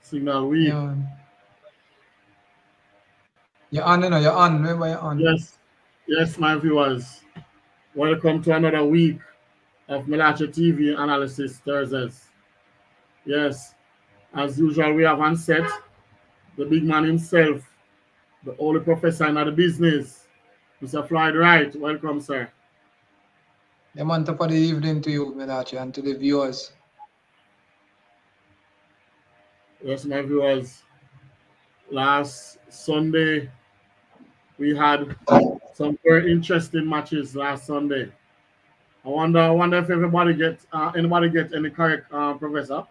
Signal weak. Yeah. You're on, you know, you're on. Remember, you're on. Yes, yes, my viewers. Welcome to another week of Mellache TV Analysis Thursdays. Yes, as usual, we have on set the big man himself, the only professor in the business, Mr. Floyd Wright. Welcome, sir. Yeah, man, top of the evening to you, Mellache, and to the viewers. Yes, my viewers. Last Sunday, we had some very interesting matches last Sunday. I wonder if anybody get any correct, Professor.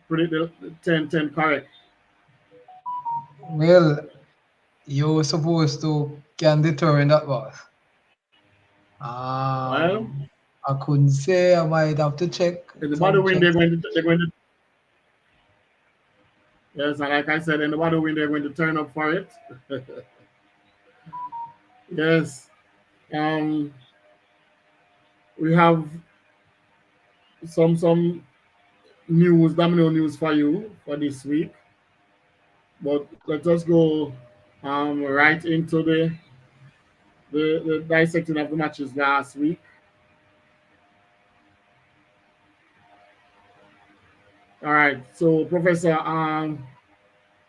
Predict the 10-10 correct. Well, you're supposed to can determine that, boss. Well, I couldn't say. I might have to check anybody some win, checks. they're going to yes, and like I said, anybody win, they're going to turn up for it. Yes. Um, we have some news, domino news for you for this week. But let us go right into the dissecting of the matches last week. All right. So, Professor,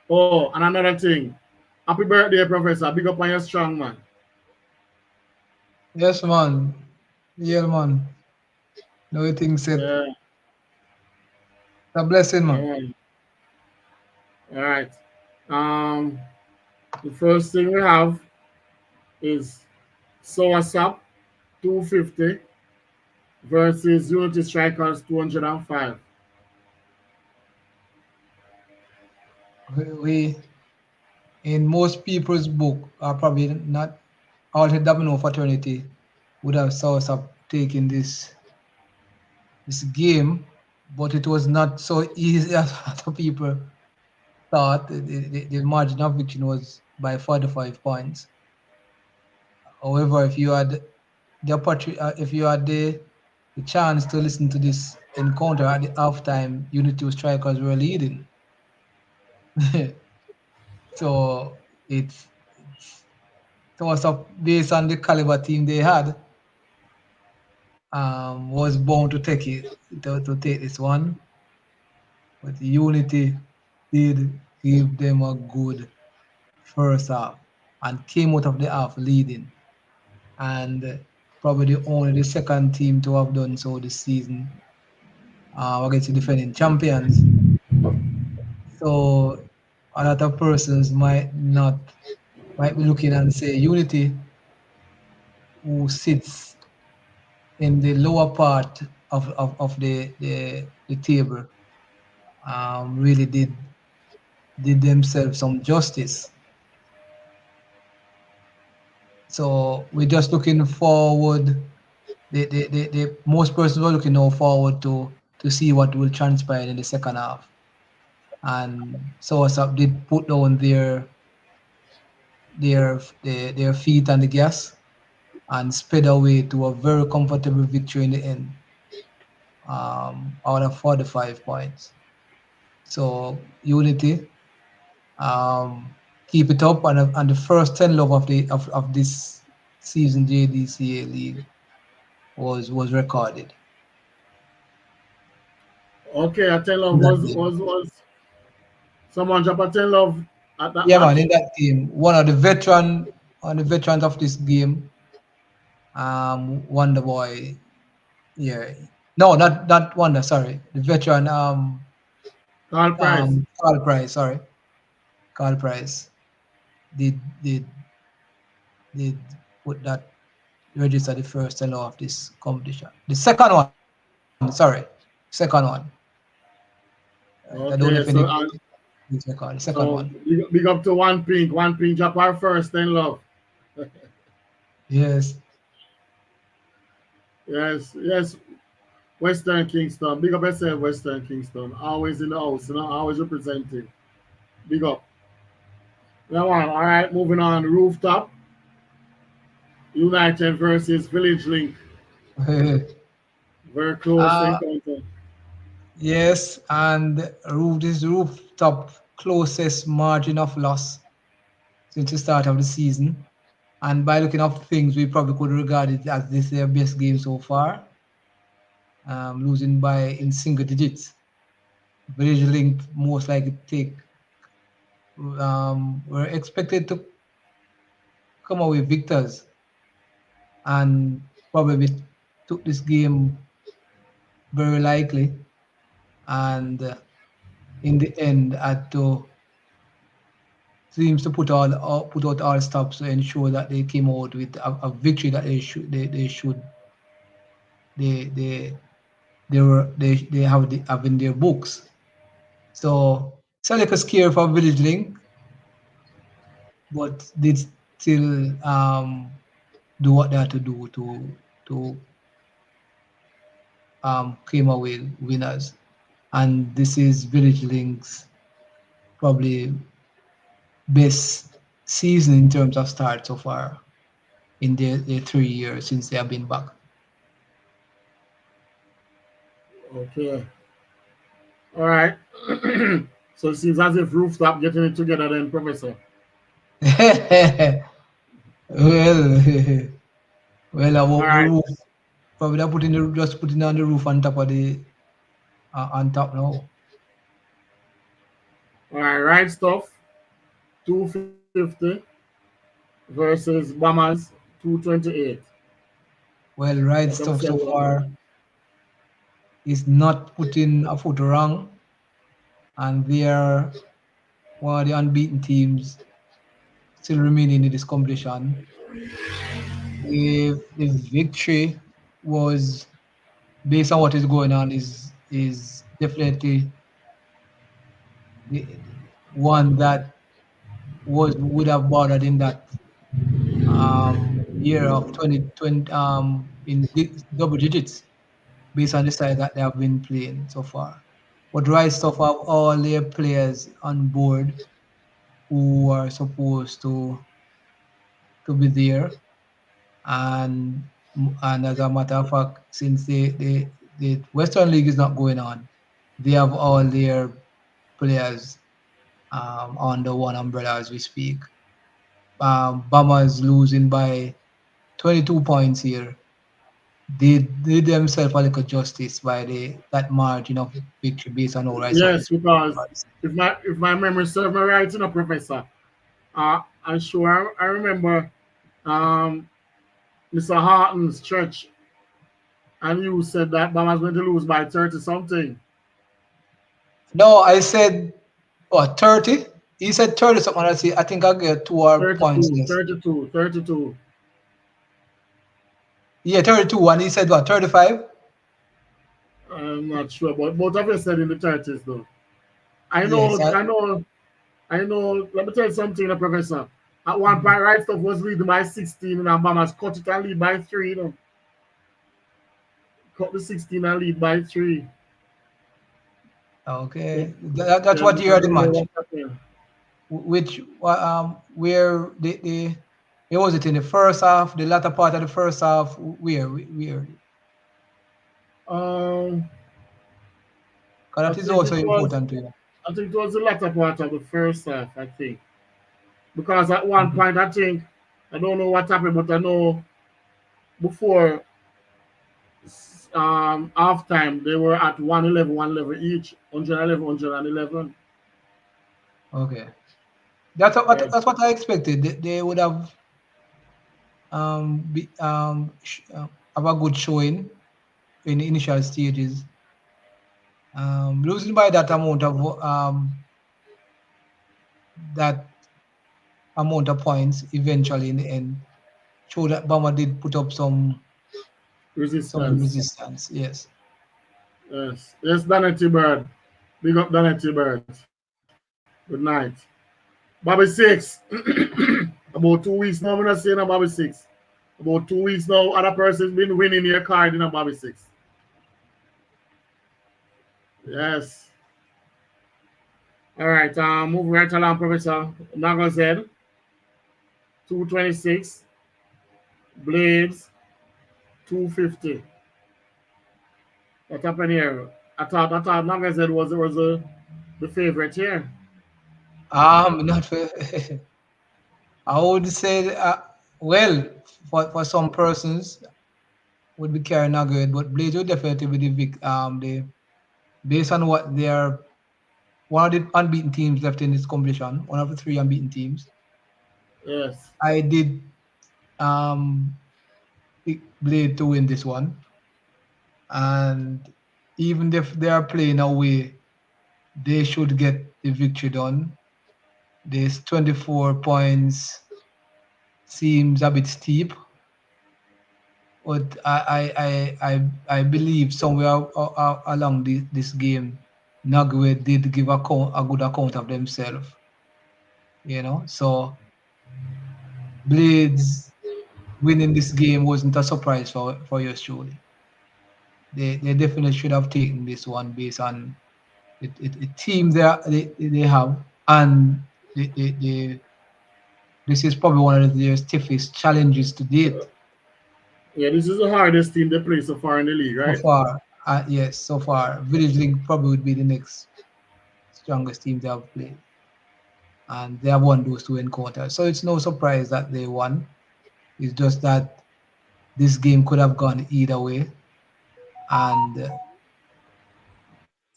oh, and another thing. Happy birthday, Professor. Big up on your strong man. Yes, man. Yeah, man. No thing said. Yeah. A blessing, man. Yeah. All right. Um, the first thing we have is Soursop 250 versus Unity Strikers 205. We in most people's book are probably not all the domino fraternity would have saw us up taking this game, but it was not so easy as other people thought. The margin of victory was by 45 points. However, if you had if you had the chance to listen to this encounter at the halftime, Unity strikers were leading. So it's so was up based on the caliber team they had, was bound to take it to take this one. But Unity did give them a good first half and came out of the half leading, and probably only the second team to have done so this season against the defending champions. So a lot of persons might be looking and say Unity, who sits in the lower part of the table, really did themselves some justice. So we're just looking forward. The most persons were looking now forward to see what will transpire in the second half. And Soursop did put down their feet on the gas and sped away to a very comfortable victory in the end, out of 45 points. So Unity, keep it up, and the first 10 love of this season JDCA league was recorded Okay, I tell in love that was game. was was someone drop a 10 love at that Yeah, man, match. in that game, one of the veterans of this game, Wonder Boy. Yeah, no, not Wonder. Sorry, the veteran, Carl Price. Carl Price. Sorry, Carl Price did did did put that register the first hello of this competition. The second one, sorry, second one. I don't know if any Okay, this record. The second one. so big up to one pink. One pink drop our first 10 love. Yes, Yes, yes. Western Kingston. Big up yourself, Western Kingston. Always in the house, always representing. Big up. Now on. All right, moving on. Rooftop. United versus Village Link. Very close uh, encounter. Yes, and rooftop closest margin of loss since the start of the season. And by looking at things, we probably could regard it as this their best game so far, losing by in single digits. Village Link most likely take were expected to come away victors and probably took this game very likely and in the end had to seems to put out all stops to ensure that they came out with a victory that they should they they have in their books. So Seneca scared for Village Link, but did still do what they had to do to came away winners. And this is Village Link's probably best season in terms of start so far in their 3 years since they have been back. Okay. All right. So it seems as if rooftop getting it together then, Professor. well, well, All the right. roof probably they're just putting on the roof on top of the on top now. All right. Right stuff. 250 versus Bombers 228. Well, right What I'm stuff saying so about that. far is not putting a foot wrong, and they are one of the unbeaten teams still remaining in this competition. The victory was based on what is going on is definitely the one that was would have bothered in that year of 2020 in double digits based on the side that they have been playing so far. But right stuff have all their players on board who are supposed to be there and and as a matter of fact, since the Western League is not going on, they have all their players under one umbrella as we speak. Bombers losing by 22 points here. They did themselves a little justice by that margin of victory based on all right stuff. Yes, because if my memory serves me right, Professor, I'm sure I remember um, Mr. Harton's church, and you said that Bama's going to lose by 30 something. No, I said what 30? He said 30 something. I think I get 2 points 32, less. 32, 32. Yeah, 32. And he said what 35? I'm not sure, but both of you said in the 30s, though. I Yes. know, I know, I know. Let me tell you something, Professor. At one Mhm. point, right stuff was leading by 16, and Bama's cut it and lead by 3, Cut the 16 and lead by 3. But, Okay. That's yeah, what but you I heard the don't know match. what happened. Which where the it was it in the first half, the latter part of the first half, where Um, because I that is think also it was, important to you. I think it was the latter part of the first half, I think. Because at one Mhm. point, I don't know what happened, but I know before half time, they were at 111 each, 111. Okay. Yes, That's what I expected. They would have a good showing in the initial stages. Losing by that amount of points eventually in the end showed that Bama did put up some resistance. resistance. Yes. Yes, yes, Danity Bird. Big up Danity Bird. Good night. Bobby 6. About 2 weeks now, I'm not saying a Bobby 6. About 2 weeks now, other person's been winning your card in a Bobby 6. Yes. All right, move right along, Professor. Nago Z, 226. Blades, 250. What happened here? I thought Nagazed was the favorite here. Not for, I would say, well, for some persons would be carrying a good, but Blades would definitely be the based on what they are one of the unbeaten teams left in this competition, one of the three unbeaten teams. Yes. I did pick Blade to win this one, and even if they are playing away, they should get the victory done. This 24 points seems a bit steep, but I believe somewhere along this game, Nagwe did give a good account of themselves, So Blades winning this game wasn't a surprise for yours truly. They definitely should have taken this one based on the team they have, and this is probably one of their stiffest challenges to date Yeah, this is the hardest team they play so far in the league, so right? far. Yes, so far, Village Link probably would be the next strongest team they have played, and they have won those two encounters. So it's no surprise that they won. It's just that this game could have gone either way, and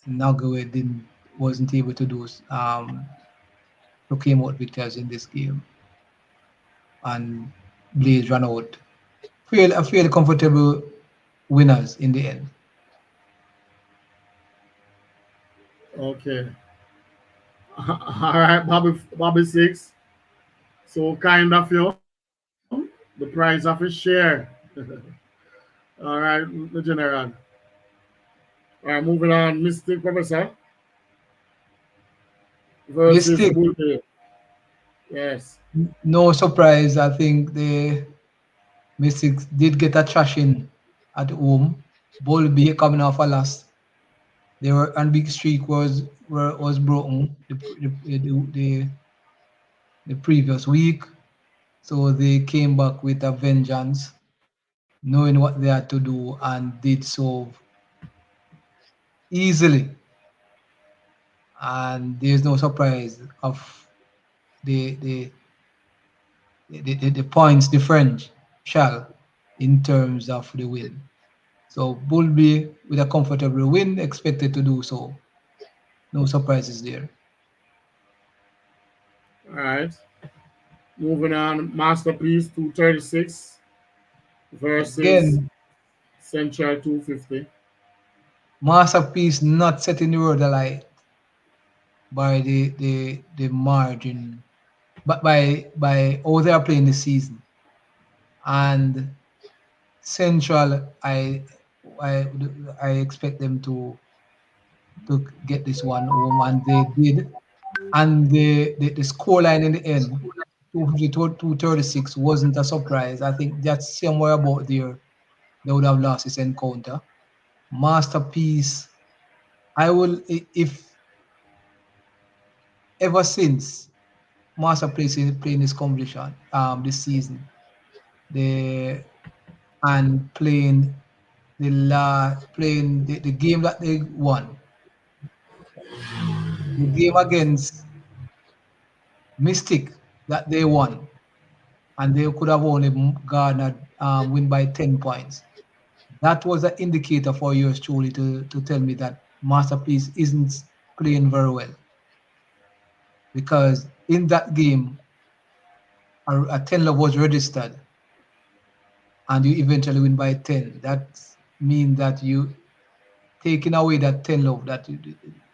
Nagawe wasn't able to to came out victors in this game, and Blaze ran out. Fairly comfortable winners in the end. Okay. All right, Bobby Six. So kind of you, the price of a share. All right, the general. All right, moving on. Mystic Professor versus Mystic, Bullday. Yes. no surprise. I think the Mystics did get a thrashing at home. Bolby coming off a loss. Their unbeaten streak was broken the previous week, so they came back with a vengeance, knowing what they had to do, and did so easily. And there's no surprise of the the the points differential in terms of the win. So Bulby with a comfortable win, expected to do so. No surprises there. All right. Moving on. Masterpiece 236 versus Again, Central 250. masterpiece not setting the world alight by the margin, but by how they are playing the season. And Central, I I expect them to get this one home, and they did. And the scoreline in the end, 236, wasn't a surprise. I think that's somewhere about there they would have lost this encounter. Masterpiece, I will, if ever since Masterpiece is playing this competition, this season, the and playing the game that they won, the game against Mystic that they won, and they could have only garnered win by 10 points. That was an indicator for yours truly to tell me that Masterpiece isn't playing very well, because in that game a 10 love was registered and you eventually win by 10. That means that you taking away that 10 love that it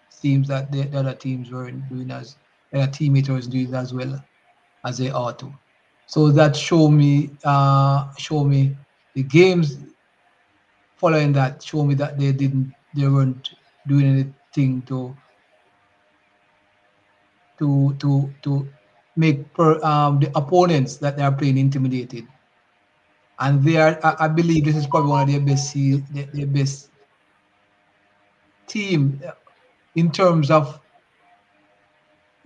seems that the other teams weren't doing as the other teammate was doing as well as they ought to. So that show me the games following that show me that they weren't doing anything to make the opponents that they are playing intimidated. And they are, I believe this is probably one of their their best team in terms of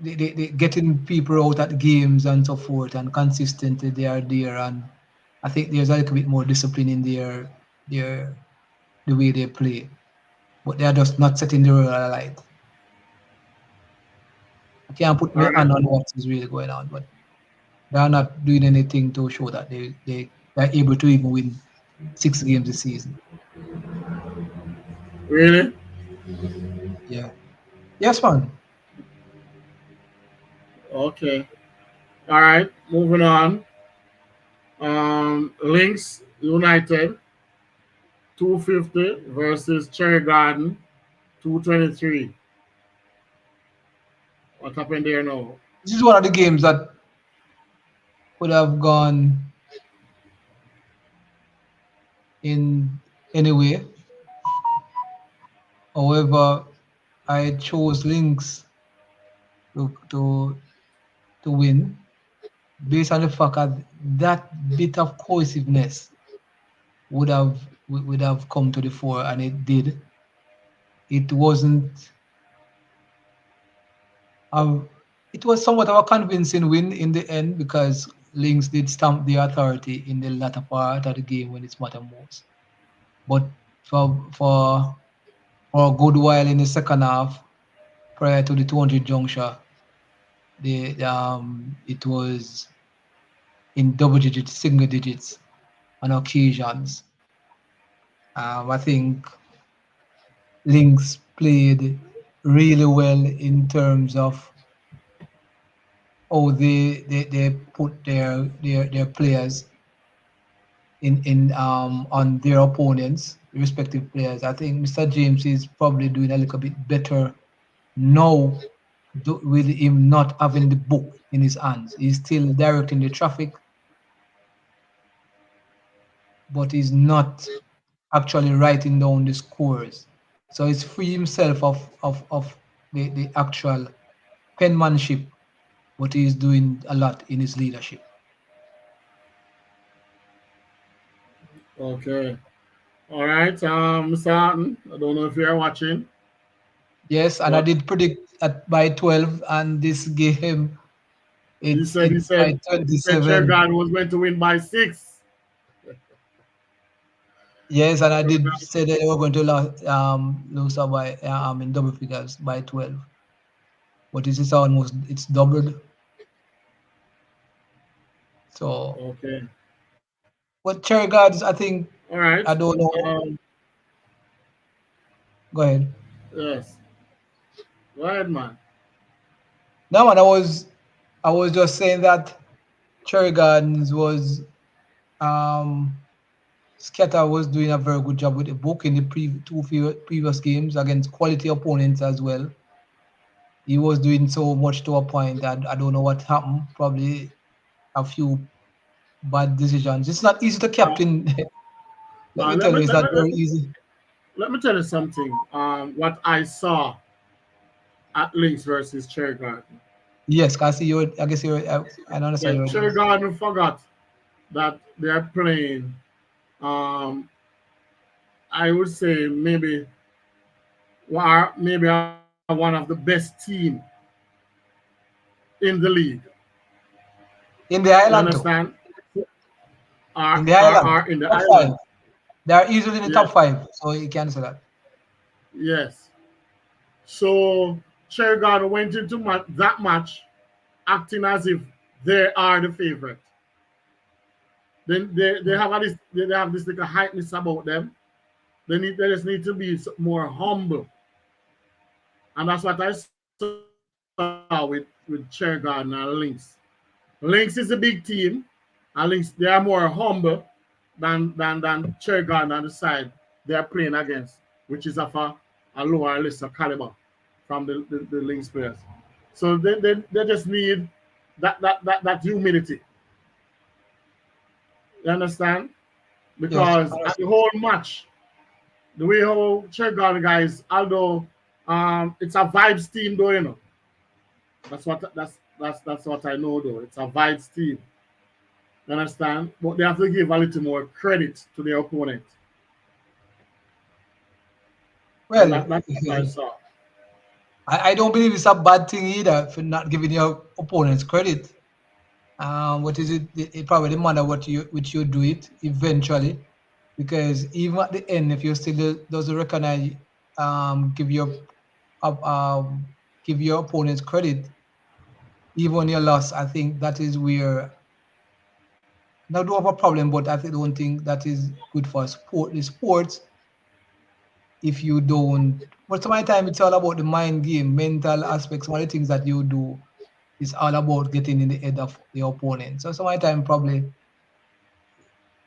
the getting people out at games and so forth, and consistently they are there. And I think there's a little bit more discipline in their the way they play. but they are just not setting the real light. I can't put All my right. hand on what is really going on, but they are not doing anything to show that they're able to even win 6 games this season. Really? Yeah. Yes, man. Okay. All right. Moving on. Links United 250 versus Cherry Garden 223. What happened there now? This is one of the games that could have gone in any way. However, I chose Lynx to win based on the fact that that bit of cohesiveness would have come to the fore, and it did. It wasn't a, it was somewhat of a convincing win in the end because Lynx did stamp the authority in the latter part of the game when it's mattered most. But for a good while in the second half, prior to the 200 juncture, it was in double digits, single digits on occasions. I think Lynx played really well in terms of how they put their players in on their opponents, respective players. I think Mr. James is probably doing a little bit better now with him not having the book in his hands. He's still directing the traffic, but he's not actually writing down the scores. So he's free himself of the actual penmanship, but he's doing a lot in his leadership. Okay. All right. Mr. Harton, I don't know if you're watching, Yes, and I but did predict at by 12, and this game he said he it's by said he said 27. Chergarden was going to win by 6. Yes, and I did Chergarden, say that they were going to lose out by in double figures by 12. But this is almost it's doubled. So, okay. but Cherry Guards, I think All right. I don't know. Um, Go ahead. yes. Go ahead, man. No, man, I was just saying that Cherry Gardens was um Scatter was doing a very good job with the book in the previous games against quality opponents as well. He was doing so much to a point that I don't know what happened. Probably a few bad decisions. It's not easy to Uh, captain. Let me let tell me you, it's let me not very easy. let me tell you something. What I saw at Links versus Chergarden. Yes, cause you. I guess you. I Yeah, understand you. Chergarden forgot that they're playing. Um, I would say maybe one of the best team in the league. In the You island too. understand? In the Are island, in the top five. island. They are easily in the top Yes, five, so you can say that. yes. So Chergarden went into that match acting as if they are the favorite. Then they have this little hypeness about them. They just need to be more humble, and that's what I saw with Chergarden and Lynx. Lynx is a big team, and Lynx they are more humble than Chergarden on the side they are playing against, which is of a lower lesser caliber from the Lynx players. So they just need that humility. You understand? Yes. Because at the whole match, the way how Chergarden guys, although it's a vibes team though, that's what I know though. It's a vibes team. You understand? But they have to give a little more credit to their opponent. And Well, that's what I saw. I don't believe it's a bad thing either for not giving your opponents credit. What is it? It probably matter what you which you do it eventually, because even at the end, if you still doesn't recognize give uh, um, give your opponents credit, even your loss. I think that is where now do have a problem, but don't think that is good for sport. The sports, if you don't, but some of the time it's all about the mind game, mental aspects. Some of the things that you do is all about getting in the head of your opponent. So some of the time, probably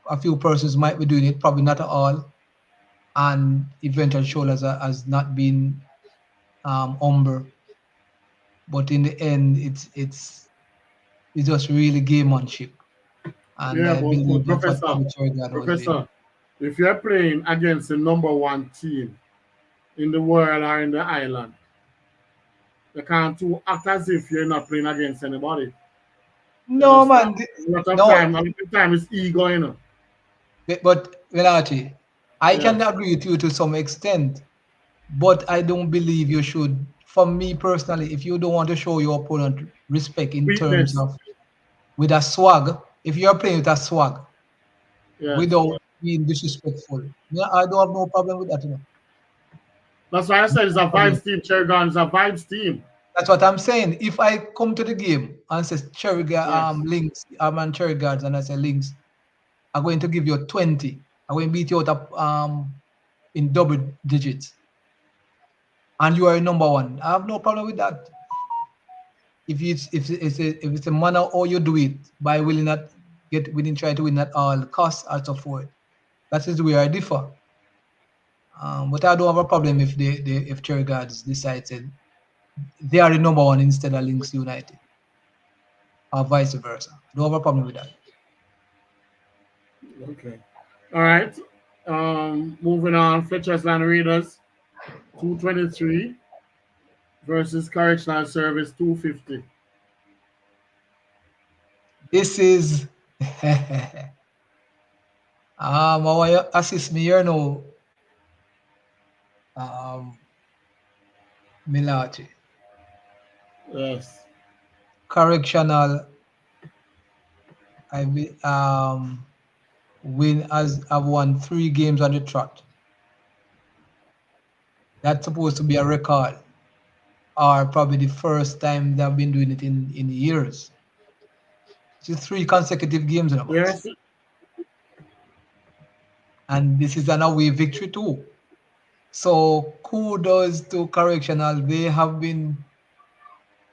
a few persons might be doing it, probably not at all, and eventual shoulders has not been umber. But in the end, it's just really gamemanship, and Yeah, I believe but that's what Professor, probably Cherry was doing. Professor, if you're playing against the number one team in the world or in the island, you can't too act as if you're not playing against anybody. You No understand? man, A no. lot of time is ego, you know. But Mellache, I can Yes. agree with you to some extent, but I don't believe you should. For me personally, if you don't want to show your opponent respect in terms Weakness. of with a swag, if you're playing with a swag Yes. without being disrespectful, yeah, I don't have no problem with that. That's why I said it's No a problem. vibes team, Cherry Gun is a vibes team. That's what I'm saying. If I come to the game and say Yes. links, and cherry guards, and I say links, I'm going to give you 20. I'm going to beat you out of, in double digits, and you are number one. I have no problem with that. If it's a manner or you do it by willing not get willing trying to win at all costs or so forth, that is where I differ. But I don't have a problem if if cherry guards decide to, they are the number one instead of Links United, or vice versa. I don't have a problem with that. Okay. All right. Moving on. Fletcher's Land Raiders 223 versus Correctional Service 250. This is I want you assist me here now, um, Mellache. Yes. Correctional, I be, win as I've won 3 games on the trot. That's supposed to be a record, or probably the first time they've been doing it in years. It's 3 consecutive games in a box, Yes. and this is an away victory too. So kudos to Correctional. They have been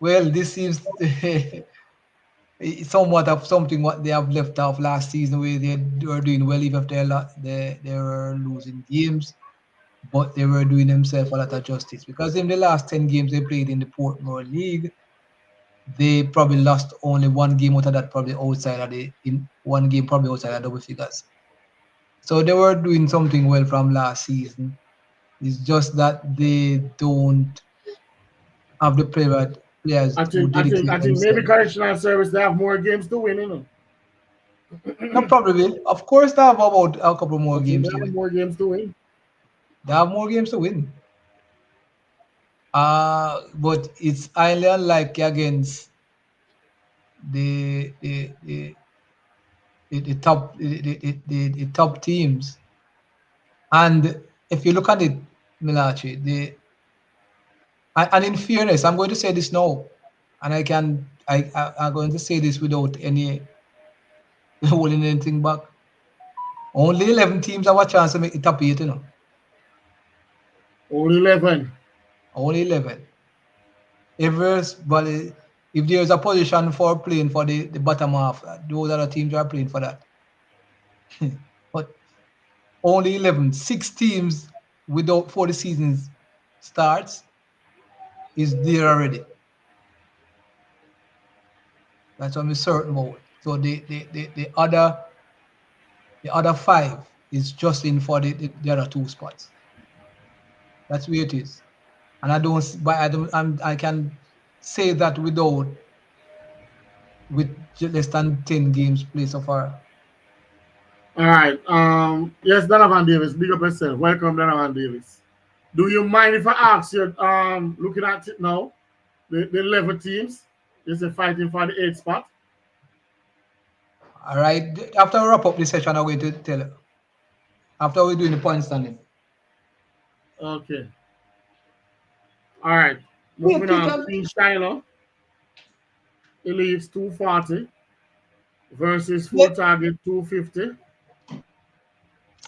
well. This seems it's somewhat of something what they have left off last season, where they were doing well even if they were losing games, but they were doing themselves a lot of justice, because in the last 10 games they played in the Portmore League, they probably lost only 1 game out of that, probably outside of the in 1 game probably outside of double figures. So they were doing something well from last season. It's just that they don't have the players who I dedicate think maybe themselves. Correctional Service they have more games to win, you know. No, probably will. Of course, they have about a couple more I think games they to have win. more games to win. They have more games to win. But it's highly unlikely against the the the, the top the top teams. And if you look at it, Milachi, and in fairness, I'm going to say this now, and I'm going to say this without any holding anything back. Only 11 teams have a chance to make the top 8, Only 11. Only 11. But if there's a position for playing for the bottom half, those other teams are playing for that. But only 11, 6 teams without 40 seasons starts is there already. That's what I'm certain about. So the other 5 is just in for the other 2 spots. That's where it is. And I don't, I can say that with less than 10 games played so far. All right. Yes, Donovan Davis. Big up yourself. Welcome, Donovan Davis. Do you mind if I ask you, looking at it now, the 11 teams is fighting for the 8th spot? All right. After we wrap up this session, I'm going to tell you. After we're doing the point standing. Okay. All right. Wait, Moving wait, on. Queen Shiloh. He leaves 240 versus full yeah, target 250.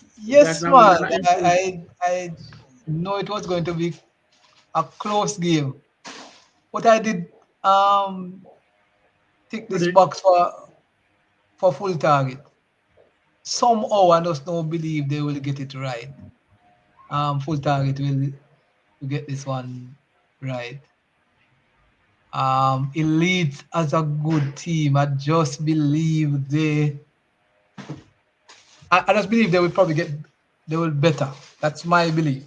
It's like yes, that one man. is an improvement. I know it was going to be a close game, but I did um tick this Predict. box for full target. Somehow I just don't believe they will get it right. Full target will get this one right. Elite as a good team. I just believe they will probably they will better. That's my belief.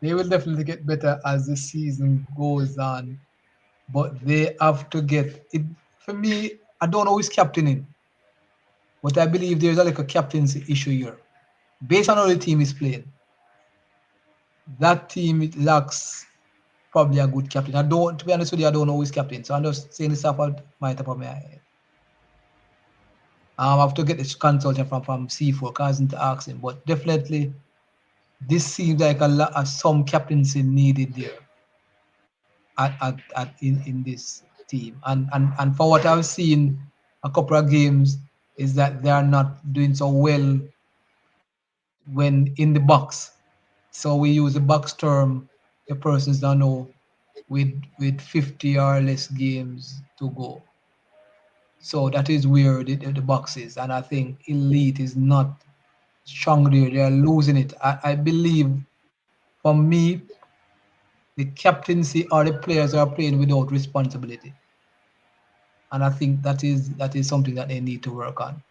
They will definitely get better as the season goes on. But they have to get it. For me, I don't know who's captaining, but I believe there's a like a captaincy issue here. Based on how the team is playing, that team it lacks probably a good captain. I don't, to be honest with you, I don't know who's captain. So I'm just saying this off of my top of my head. I have to get this consultation from C4 cousin to ask him, but definitely this seems like a lot of some captaincy needed there in this team. And for what I've seen a couple of games is that they are not doing so well when in the box. So we use the box term, the persons don't know with 50 or less games to go. So that is where the box is. And I think Elite is not strong there. They are losing it. I believe for me, the captaincy or the players are playing without responsibility. And I think that is something that they need to work on.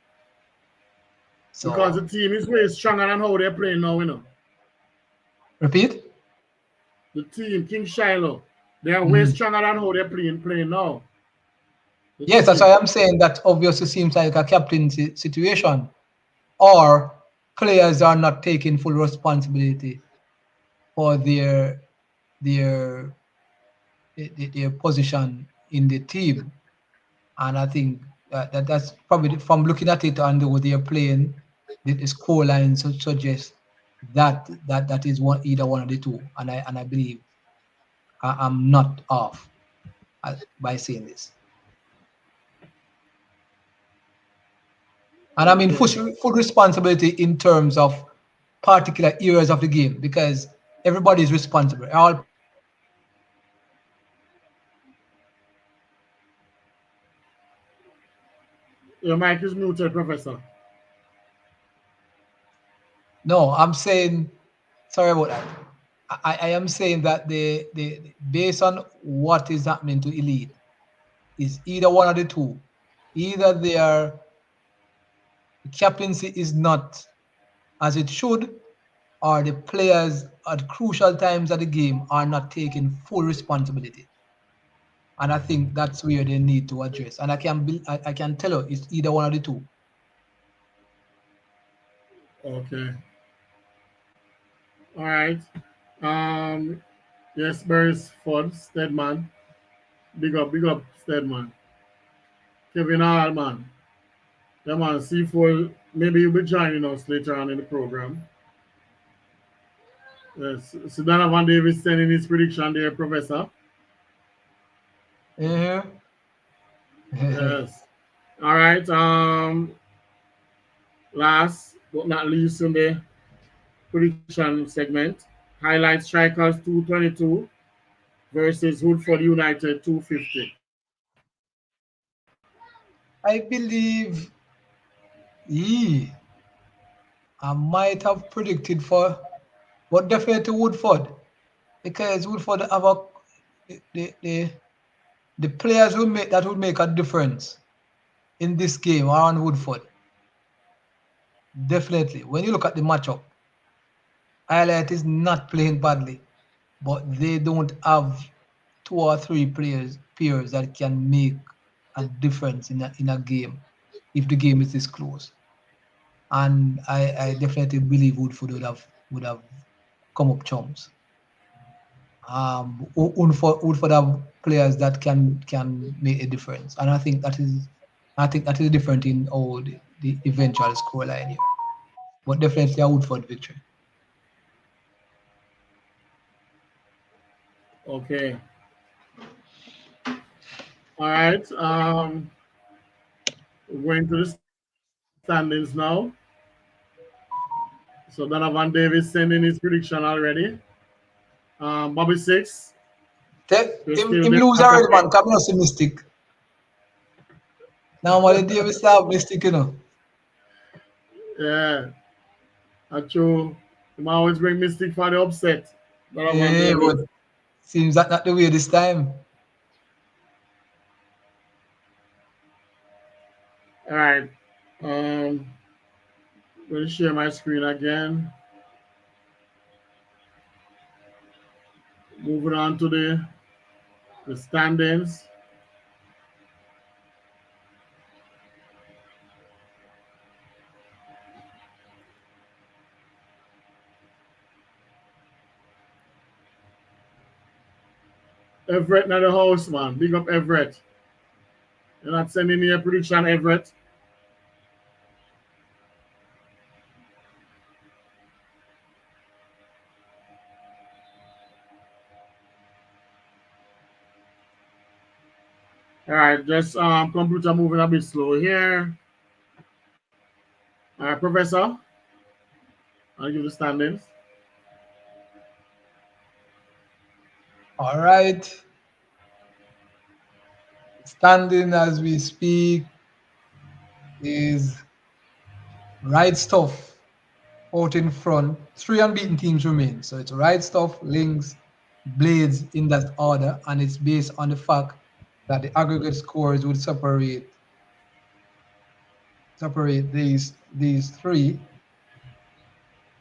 Because the So team is way stronger than how they're playing now, you know. repeat. The team, King Shiloh, they are way Mhm. stronger than how they're playing now. The Yes, that's team. why I'm saying that obviously seems like a captaincy situation, or players are not taking full responsibility for their their position in the team. And I think that's probably from looking at it and the way they're playing, the score line suggests that is one either one of the two. And I believe I'm not off by saying this. And I mean Okay. full responsibility in terms of particular areas of the game because everybody is responsible. All players are responsible for their areas of the game. Your mic is muted, Professor. No, I'm saying sorry about that. I am saying that based on what is happening to Elite is either one of the two. Either the captaincy is not as it should, or the players at crucial times of the game are not taking full responsibility. And I think that's where they need to address. And I can tell you it's either one of the two. Okay. All right. Um, yes, Burris Ford, Stedman. Big up, Stedman. Kevin Allman. Yeah, man, C4, maybe you'll be joining us later on in the program. Yes, so Donovan Davis sending his prediction there, Professor. Yeah. Yes. All right. Last but not least in the prediction segment, highlight strikers 222 versus Woodford United 250. I believe yeah, I might have predicted for, but definitely Woodford because Woodford have the players who make that would make a difference in this game are on Woodford. Definitely. When you look at the matchup, Highlight is not playing badly, but they don't have two or three players that can make a difference in a game if the game is this close. And I definitely believe Woodford would have come up chums. Woodford have players that can make a difference, and I think that is different in all the eventual scoreline here. But definitely a Woodford victory. Okay. All right. We're going to the standings now. So Donovan Davis sending his prediction already. Bobby Six, you're still Him there lose after already, man. playing. Come here, see mystic. Normally, Davis have mystic, you know. Yeah, true. You might always bring Mystic for the upset. Donovan Yeah, but Davis. seems that not the way this time. All right. Going to share my screen again. Moving on to the standings. Everett not the house, man. Big up Everett. You're not sending me a prediction, Everett. All right, just computer moving a bit slow here. All right, Professor, I'll give the standings. All right. Standing as we speak is right stuff out in front. Three unbeaten teams remain. So it's right stuff, links, blades in that order, and it's based on the fact that the aggregate scores would separate these three.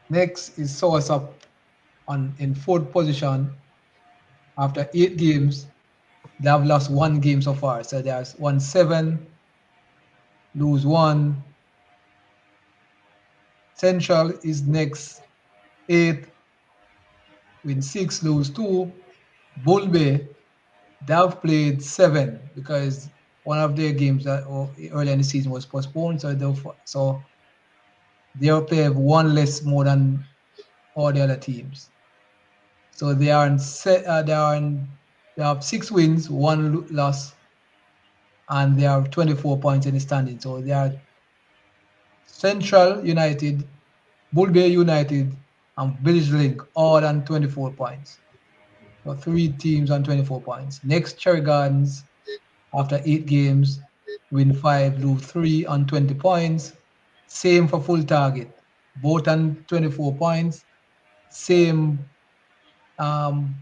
Next is Source up on in fourth position after 8 games. They have lost one game so far. So there's won seven, lose one. Central is next, eight, win six, lose two. Bull Bay, they have played seven because one of their games that early in the season was postponed. So they'll play one less more than all the other teams. So they have 6 wins, one loss, and they have 24 points in the standing. So they are Central United, Bull Bay United, and Village Link all on 24 points. So three teams on 24 points. Next, Cherry Gardens, after 8 games, win five, lose three on 20 points. Same for Full Target, both on 24 points. Same um,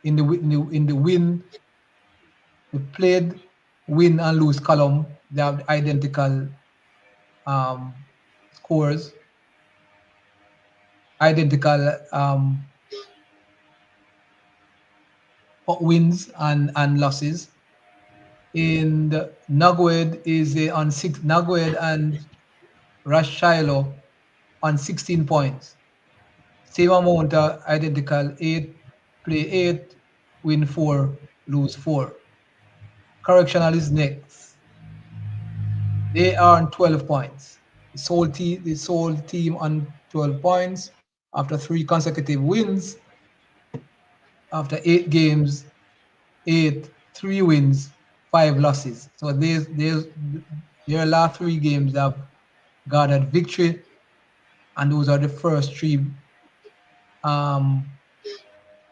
in the win, the played win and lose column. They have identical um, scores, identical wins and losses. In the Nagwed is on six. Nagwed and Rush Shiloh on 16 points. Same amount, identical. Eight, play eight, win four, lose four. Correctional is next. They are on 12 points. The sole team on 12 points after 3 consecutive wins. After 8 games, 3 wins, 5 losses. So their last 3 games have gathered victory, and those are the first 3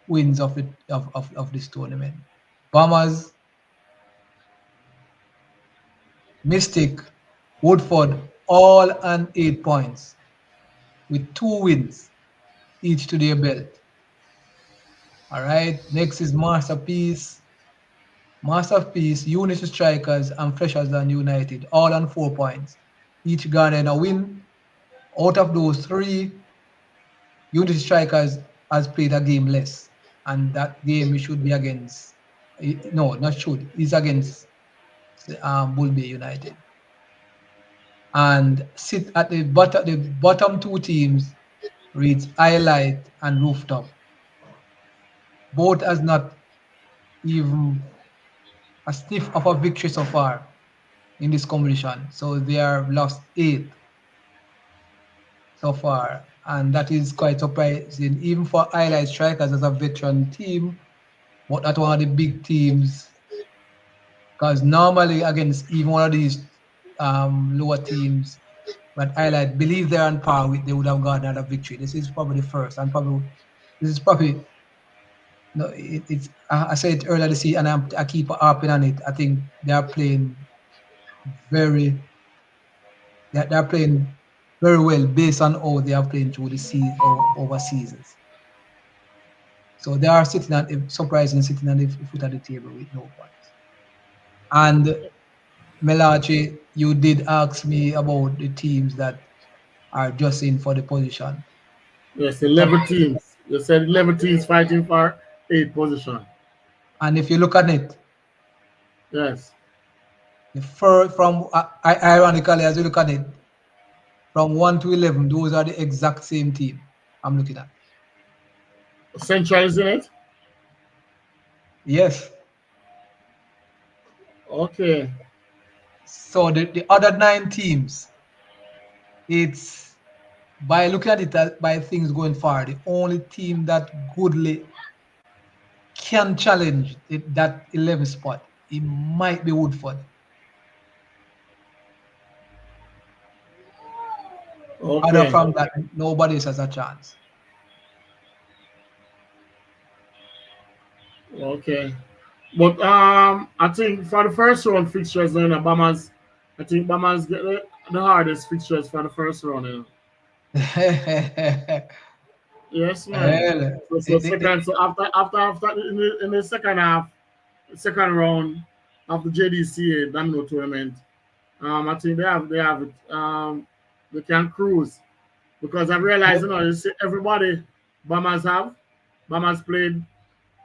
wins of this tournament. Bombers, Mystic, Woodford, all on 8 points with 2 wins each to their belt. All right. Next is Masterpiece. Masterpiece, Unity Strikers, and Freshers and United, all on 4 points. Each garnered a win. Out of those three, Unity Strikers has played a game less. And that game should be against, no, not should, is against Bull Bay United. And sit at the bottom 2 teams reads Highlight and Rooftop. Both has not even a sniff of a victory so far in this competition. So they are lost 8 so far, and that is quite surprising, even for Highlight Strikers as a veteran team. but not one of the big teams. Because normally against even one of these lower teams, but I believe they're on par with, they would have gotten another victory. This is probably the first, and probably this is probably no. It's I said it earlier this year, and I keep harping on it. I think they are playing very they're playing very well based on how they are playing through the season over seasons. So they are sitting at surprising sitting at the foot of the table with no points. And Mellache, you did ask me about the teams that are just in for the position. Yes, The top, 11 teams. You said 11 teams fighting for 8th position. and if you look at it, Yes. the first from ironically, as you look at it, from 1 to 11, those are the exact same team I'm looking at. Central is in it? Yes. Okay. So the other 9 teams, it's by looking at it by things going forward, the only team that goodly can challenge that 11th spot, it might be Woodford. Other Okay. from that, nobody else has a chance. Okay. But I think for the first round fixtures, then Bama's, I think Bama's get the hardest fixtures for the first round. Yes, man. Well, So second, so after in the second half, second round of the JDCA Domino tournament, I think they have it. They can cruise because I realized, you see everybody Bama's played.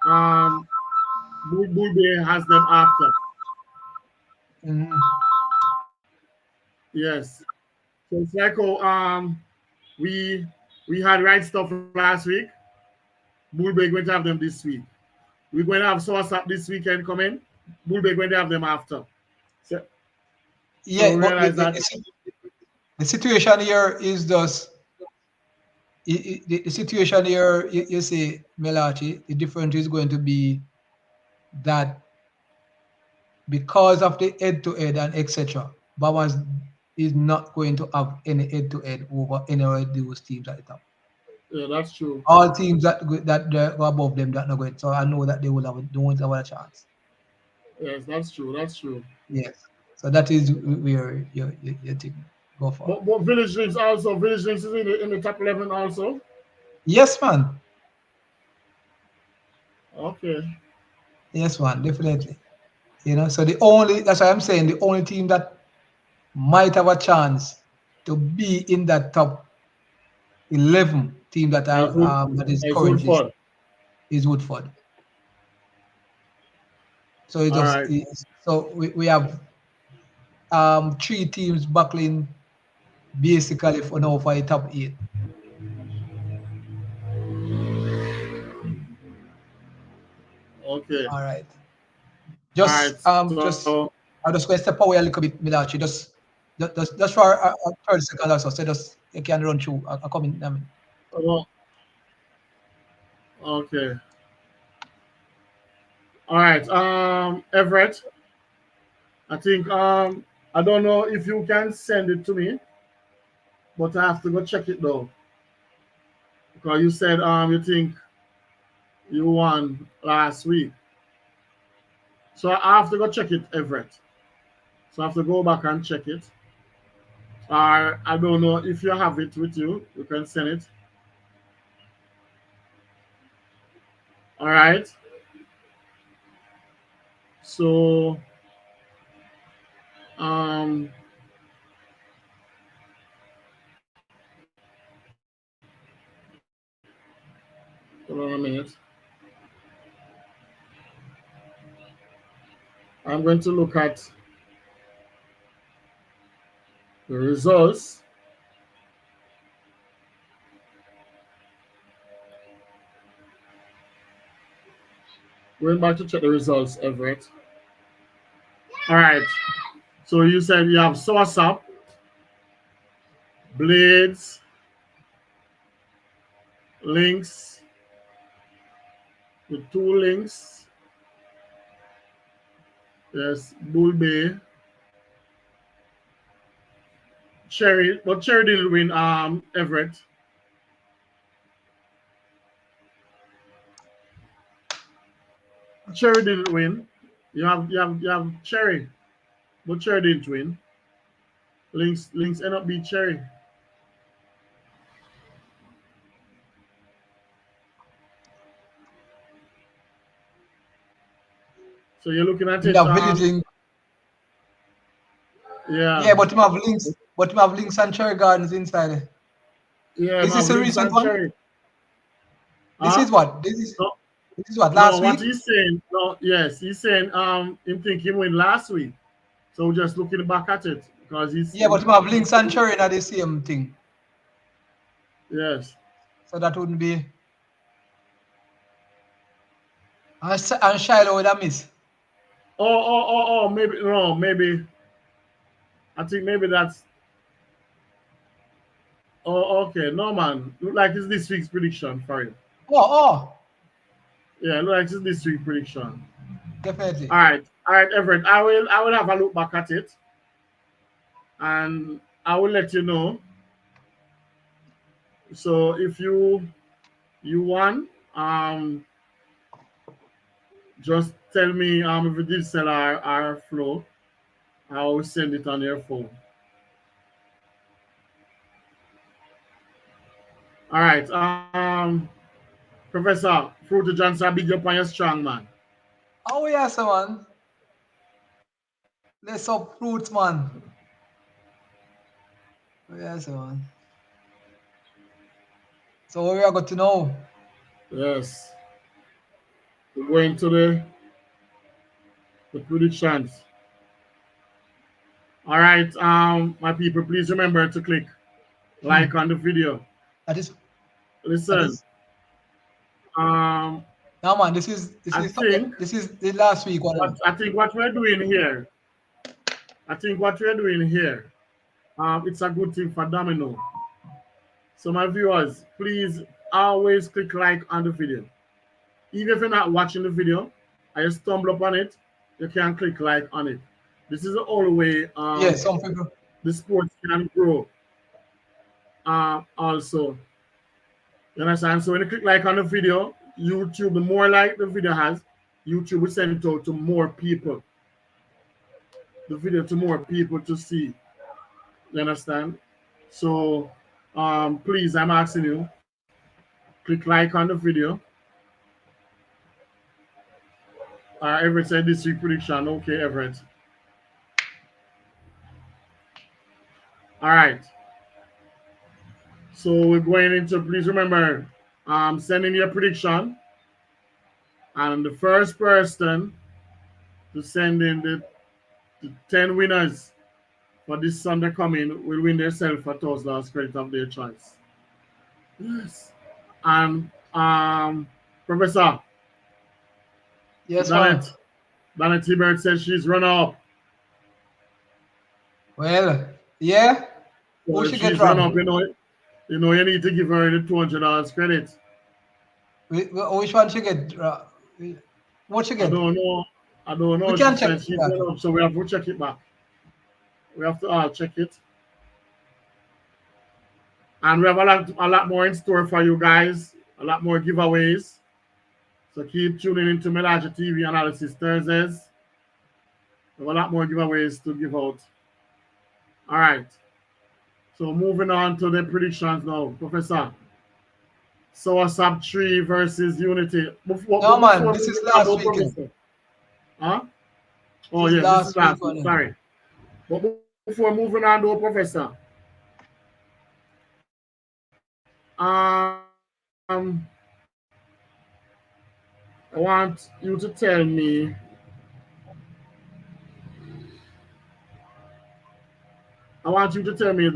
Um, Bull Bay has them after. mm, Yes. So it's like, oh, we we had right stuff last week. Bull Bay going to have them this week. We're going to have Source up this weekend coming. Bull Bay going to have them after. So, so yeah, we but realize that. the situation here is just the situation here. You say Mellache, the difference is going to be that because of the head-to-head and etc. Bahamas is not going to have any head-to-head over any of those teams at the top. Yeah, that's true. All teams that go above them that not going. So I know that they will have don't have a chance. Yes, that's true. That's true. Yes. So that is where your team go for. But Village Links is in the top 11 also. Yes, man. Okay. Yes, man. Definitely. So that's why I'm saying the only team that might have a chance to be in that top 11 team that As are Wood, that is as currently Woodford. is Woodford. So All right. we have 3 teams battling basically for now for the top 8. Okay. All right. All right. Just So I'm just going to step away a little bit, Milachi. Just for a 30 seconds or so. So just you can run through. I come in. uh, okay. All right. Everett, I think I don't know if you can send it to me, but I have to go check it though. Because you said you think you won last week. So I have to go check it, Everett. So I have to go back and check it. Or I don't know if you have it with you, you can send it. All right. So um hold on a minute. I'm going to look at the results. Going back to check the results, Everett. All right. So you said you have Source Up, Blades, Links, the 2 links. Yes, Bull Bay. Cherry, but Cherry didn't win. Everett. Cherry didn't win. You have Cherry, but Cherry didn't win. Links end up being Cherry. So you're looking at In it. the village link. Yeah. Yeah, but him have links. But him have links and cherry gardens inside. Yeah, Is man. this a Links recent and one? Cherry. This Huh? is what? No, This is what? no. Last What week? he's saying? No. Yes, he's saying. Him think he win last week. So we're just looking back at it because he's. Yeah, but him have links and cherry not the same thing. Yes. So that wouldn't be. And Shiloh would have missed. Oh. Maybe no. Maybe I think maybe that's. Oh, okay. No, man. Look like it's this week's prediction for you. Oh, Yeah, look like it's this week's prediction. definitely. All right, Everett. I will have a look back at it, and I will let you know. So if you won, just tell me if you did sell our flow. I will send it on your phone. All right. Professor Fruity Johnson, big up on your strong man. Oh, yes, man. Let's up fruits, man. Oh, yes, man. So what we are going to know? Yes. We're going to the predictions. All right, my people, please remember to click like on the video. That is Listen, um, now, man. I think this is the last week one. what we're doing here, it's a good thing for Domino. So my viewers, please always click like on the video. Even if you're not watching the video, I just stumble upon it, you can click like on it. This is the only way Yeah, some people. the sport can grow. Also, you understand? So when you click like on the video, YouTube, the more like the video has, YouTube will send it out to more people. The video to more people to see. You understand? So please, I'm asking you, click like on the video. Everett said this week prediction. Okay, Everett. All right. So we're going into, please remember, sending your prediction. And the first person to send in the 10 winners for this Sunday coming will win themselves $1,000 credit of their choice. Yes. And Professor, Yes, man. Janet Hibbert says she's run up. Well, yeah. So Who if should get she's run up, wrong? you need to give her the $200 credit. Which one should get? What should I get? don't know. We She can check said she's that. run up, so we have to check it back. We have to check it. And we have a lot more in store for you guys, a lot more giveaways. So keep tuning into Mellache TV Analysis Thursdays. We have a lot more giveaways to give out. All right. So moving on to the predictions now, Professor. So sub 3 versus Unity. No, man. This is last weekend. Professor. Huh? Oh, This is yes, this is last last week. week. Sorry. But before moving on to Professor, I want you to tell me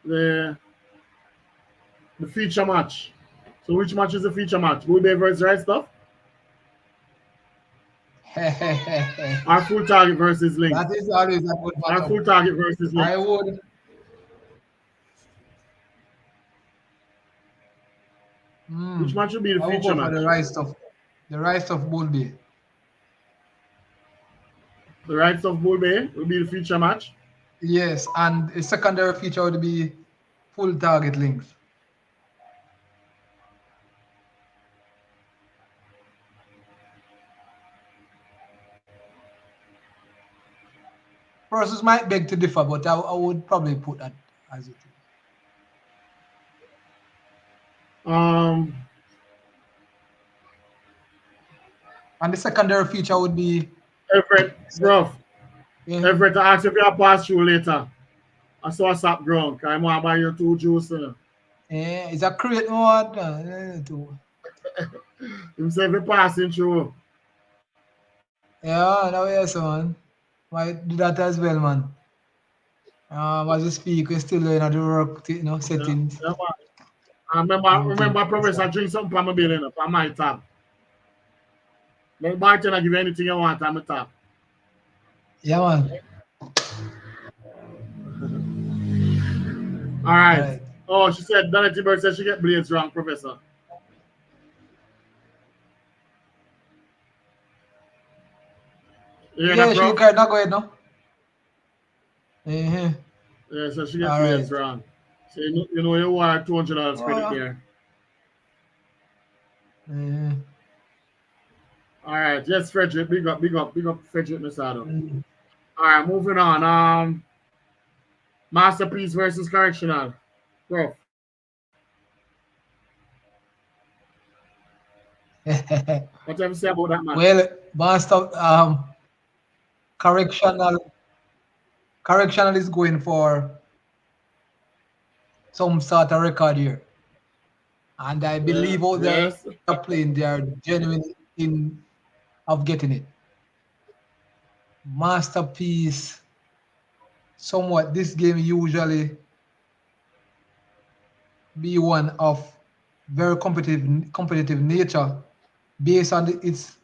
the feature match. So which match is the feature match? Bull Bay versus Right Stuff? Our full target versus Link. That is always a good match. Our full target versus Link. I would. Which match would be the feature match? The Right Stuff Bull Bay. The Rights of Bull Bay will be the feature match. Yes, and a secondary feature would be full target links. Process might beg to differ, but I would probably put that as it is. Um, And the secondary feature would be Everett, bro. yeah, Everett, I ask if you pass through later. I saw us up ground. I want to buy you 2 juice. it's a crate one. Him say if you passing through. Yeah, now yes, man. Might do that as well, man. As we speak, we're still in the work, Yeah, settings. yeah, man. I remember, Professor, drink something from my building, from my tab. The bartender give you anything you want on my tab. Yeah, man. All All right. right. Oh, she said, Donny Bird said she get blades wrong, Professor. You hear that, Yeah, she Prof? can not go ahead now. Uh-huh. Yeah, so she get All blades right. wrong. So you know you want $200 credit Oh, there. uh, All right. Yes, Frederick. Big up, Frederick Misado. mm. All right, moving on. Masterpiece versus Correctional. Prof. What have you say about that match? Well, master correctional correctional is going for some sort of record here. And I believe all they're Yes. playing, they are genuine in of getting it. Masterpiece, somewhat this game usually be one of very competitive nature based on its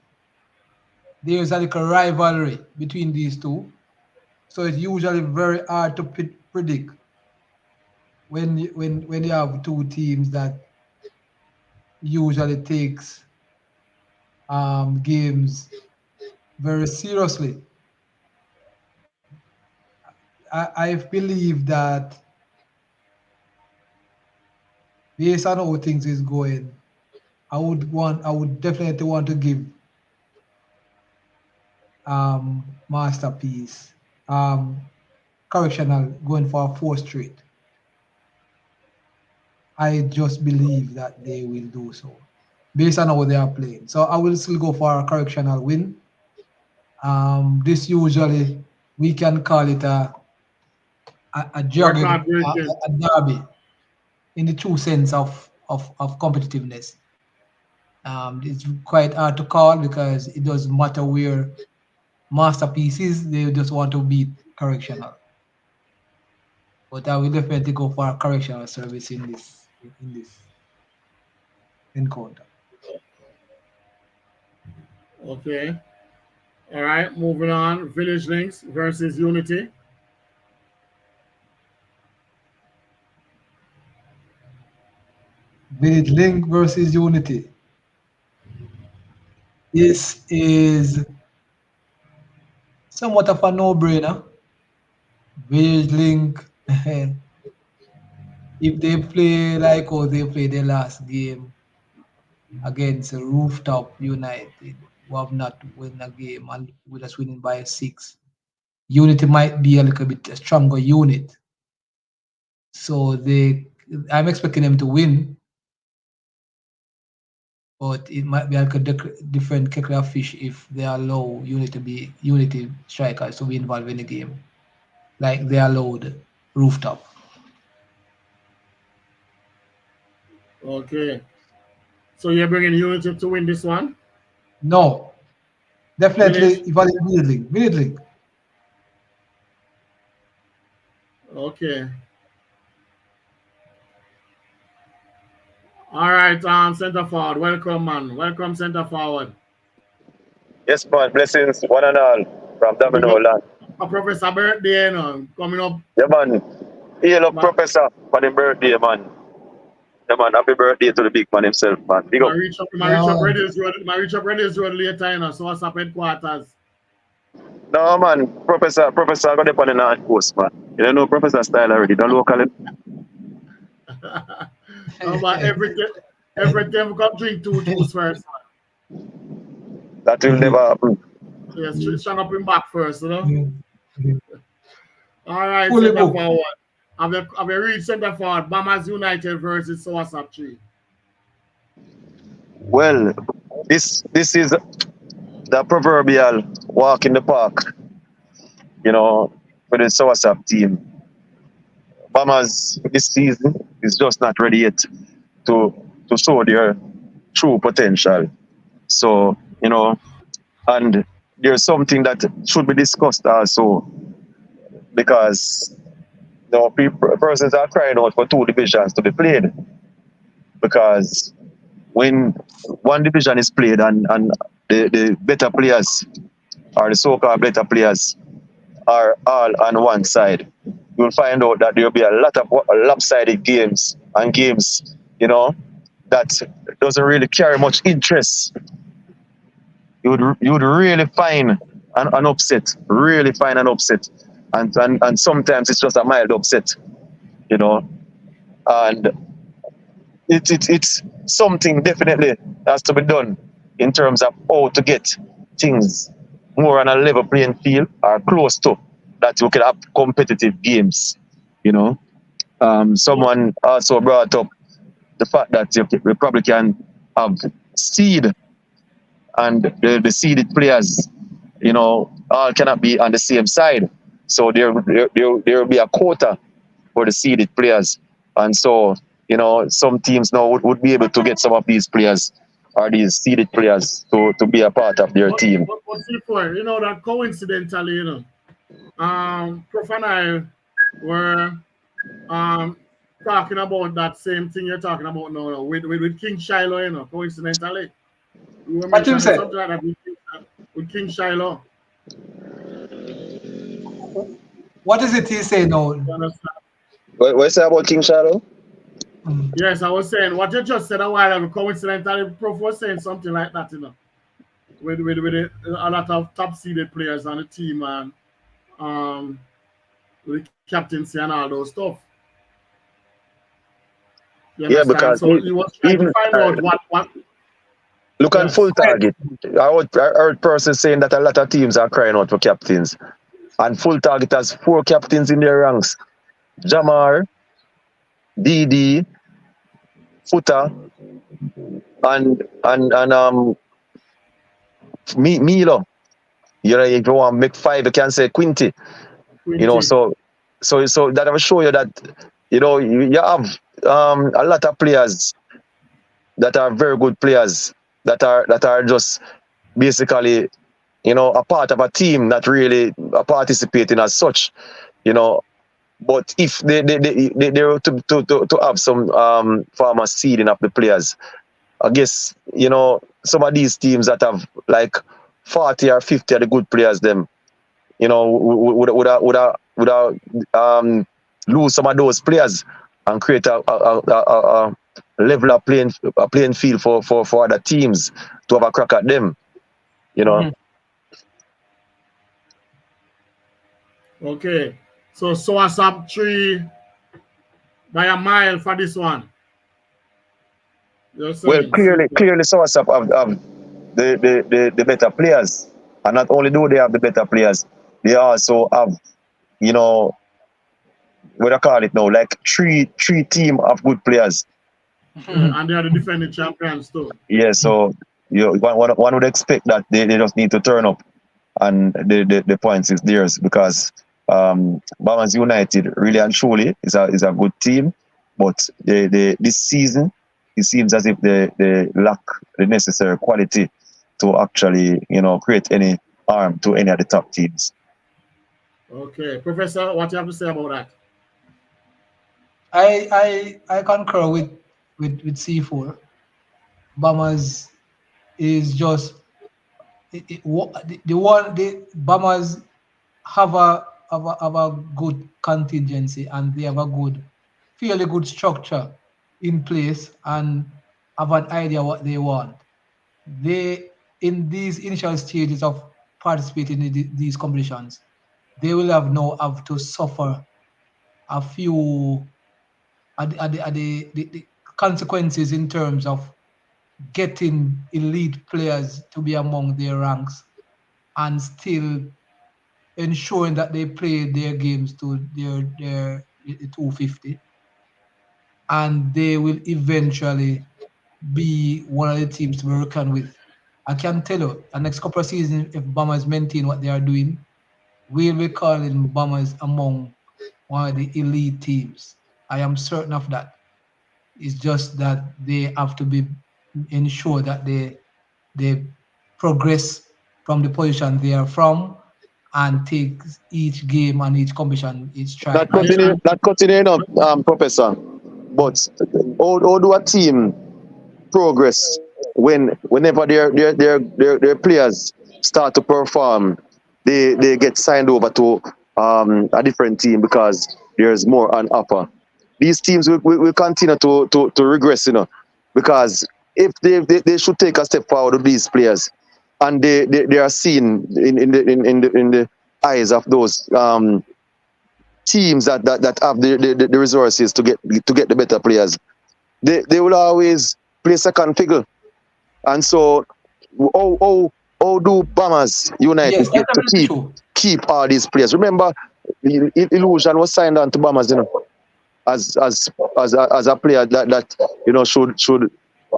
there's a like a rivalry between these two. So it's usually very hard to predict when you have two teams that usually takes games very seriously. I believe that based on how things is going, I would definitely want to give masterpiece um correctional going for a four straight. I just believe that they will do so based on how they are playing. So I will still go for a correctional win. This usually we can call it a Record jagged breaking. a derby in the true sense of competitiveness. It's quite hard to call because it doesn't matter where masterpieces they just want to beat correctional. But I will definitely go for a correctional service in this encounter. Okay. All right, moving on. Village Links versus Unity. Village Link versus Unity. This is somewhat of a no-brainer. Village Link, if they play like how they played their last game against Rooftop United, who have not won a game and with us winning by 6, Unity might be a little bit a stronger unit. So I'm expecting them to win, but it might be like a different kettle of fish if they allow Unity strikers to be involved in the game, like they allowed Rooftop. Okay. So you're bringing Unity to win this one? No, definitely Village? evaluate Village Link. Okay. All right, center forward. Welcome, man. Welcome, center forward. Yes, man. Blessings, one and all, from Big DOMINO up land. a professor birthday, coming up. Yeah, man. Hail up, My, Professor, for the birthday, man. Yeah, man. Happy birthday to the big man himself, man. Big my up. reach up, my Yeah, reach up man. Reddy's Road, my reach up Reddy's Road later, so what's up headquarters? No man, Professor got up on the North Coast, man. You don't know Professor style already, don't local him. No, but every time we come drink two juice first. That will never happen. Yes, strong up him back first, you know. Mm. All right, Fully center booked. forward. Have a read center forward. Bahamas United versus Soasap 3. Well, this is the proverbial walk in the park, you know, for the Southside team. Bombers this season is just not ready yet to show their true potential. So, you know, and there's something that should be discussed also because persons are crying out for two divisions to be played because when one division is played and the better players or the so-called better players are all on one side, you'll find out that there'll be a lot of lopsided games and games, you know, that doesn't really carry much interest. You would really find an upset, really find an upset. And sometimes it's just a mild upset, you know. And it's something definitely has to be done in terms of how to get things more on a level playing field or close to that you can have competitive games, you know. Someone also brought up the fact that you probably can have seed and the seeded players, you know, all cannot be on the same side. So there will be a quota for the seeded players. And so, you know, some teams now would be able to get some of these players or these seeded players to be a part of their team. But you know that coincidentally, you know, Prof and I were um talking about that same thing you're talking about now with King Shiloh, you know, coincidentally. We were What you mentioning say? something like that with King Shiloh. What is it he say now? You understand? What you say about King Shadow? Mm. Yes, I was saying what you just said a while ago. Coincidentally, Prof was saying something like that, you know, with a lot of top seeded players on the team and um with captaincy and all those stuff. You Yeah, understand? because So he was trying to even find out what. look on full Yes. target. I heard persons saying that a lot of teams are crying out for captains. And full target has 4 captains in their ranks. Jamar, DD, Footer, and Milo. You know, if you want to make 5, you can say Quinty. You know, 20. so that will show you that, you know, you have a lot of players that are very good players that are just basically, you know, a part of a team that really are participating as such, you know. But if they were to have some form of seeding of the players, I guess, you know, some of these teams that have like 40 or 50 of the good players, them, you know, would lose some of those players and create a level of playing field for other teams to have a crack at them, you know. Mhm. Okay. So Soasap 3 by a mile for this one. You're Well, saying clearly, Southside have the better players, and not only do they have the better players, they also have, you know, what I call it now, like three team of good players. yeah, and they are the defending champions too. Yeah, so one would expect that they just need to turn up, and the points is theirs because Bombers United really and truly is a good team, but this season it seems as if they lack the necessary quality to actually, you know, create any harm to any of the top teams. Okay. Professor, what you have to say about that? I concur with C4. Bombers is just the one the Bombers have a good contingency and they have a fairly good structure in place and have an idea what they want. They in these initial stages of participate in these competitions, they will have to suffer a few the consequences in terms of getting elite players to be among their ranks and still ensuring that they play their games to their 250, and they will eventually be one of the teams to be reckoned with. I can tell you, the next couple of seasons, if Bombers maintain what they are doing, we'll be calling Bombers among one of the elite teams. I am certain of that. It's just that they have to be ensure that they progress from the position they are from and take each game and each competition each stride. Not continuing up, Professor. But how do a team progress whenever their players start to perform, they get signed over to a different team because there's more on offer. These teams will continue to regress, because if they should take a step forward with these players, and they are seen in the eyes of those teams that have the resources to get the better players, they will always play second fiddle. And so how do Bombers United Yes, get that's to keep all these players? Remember, Illusion was signed on to Bombers, as a player that should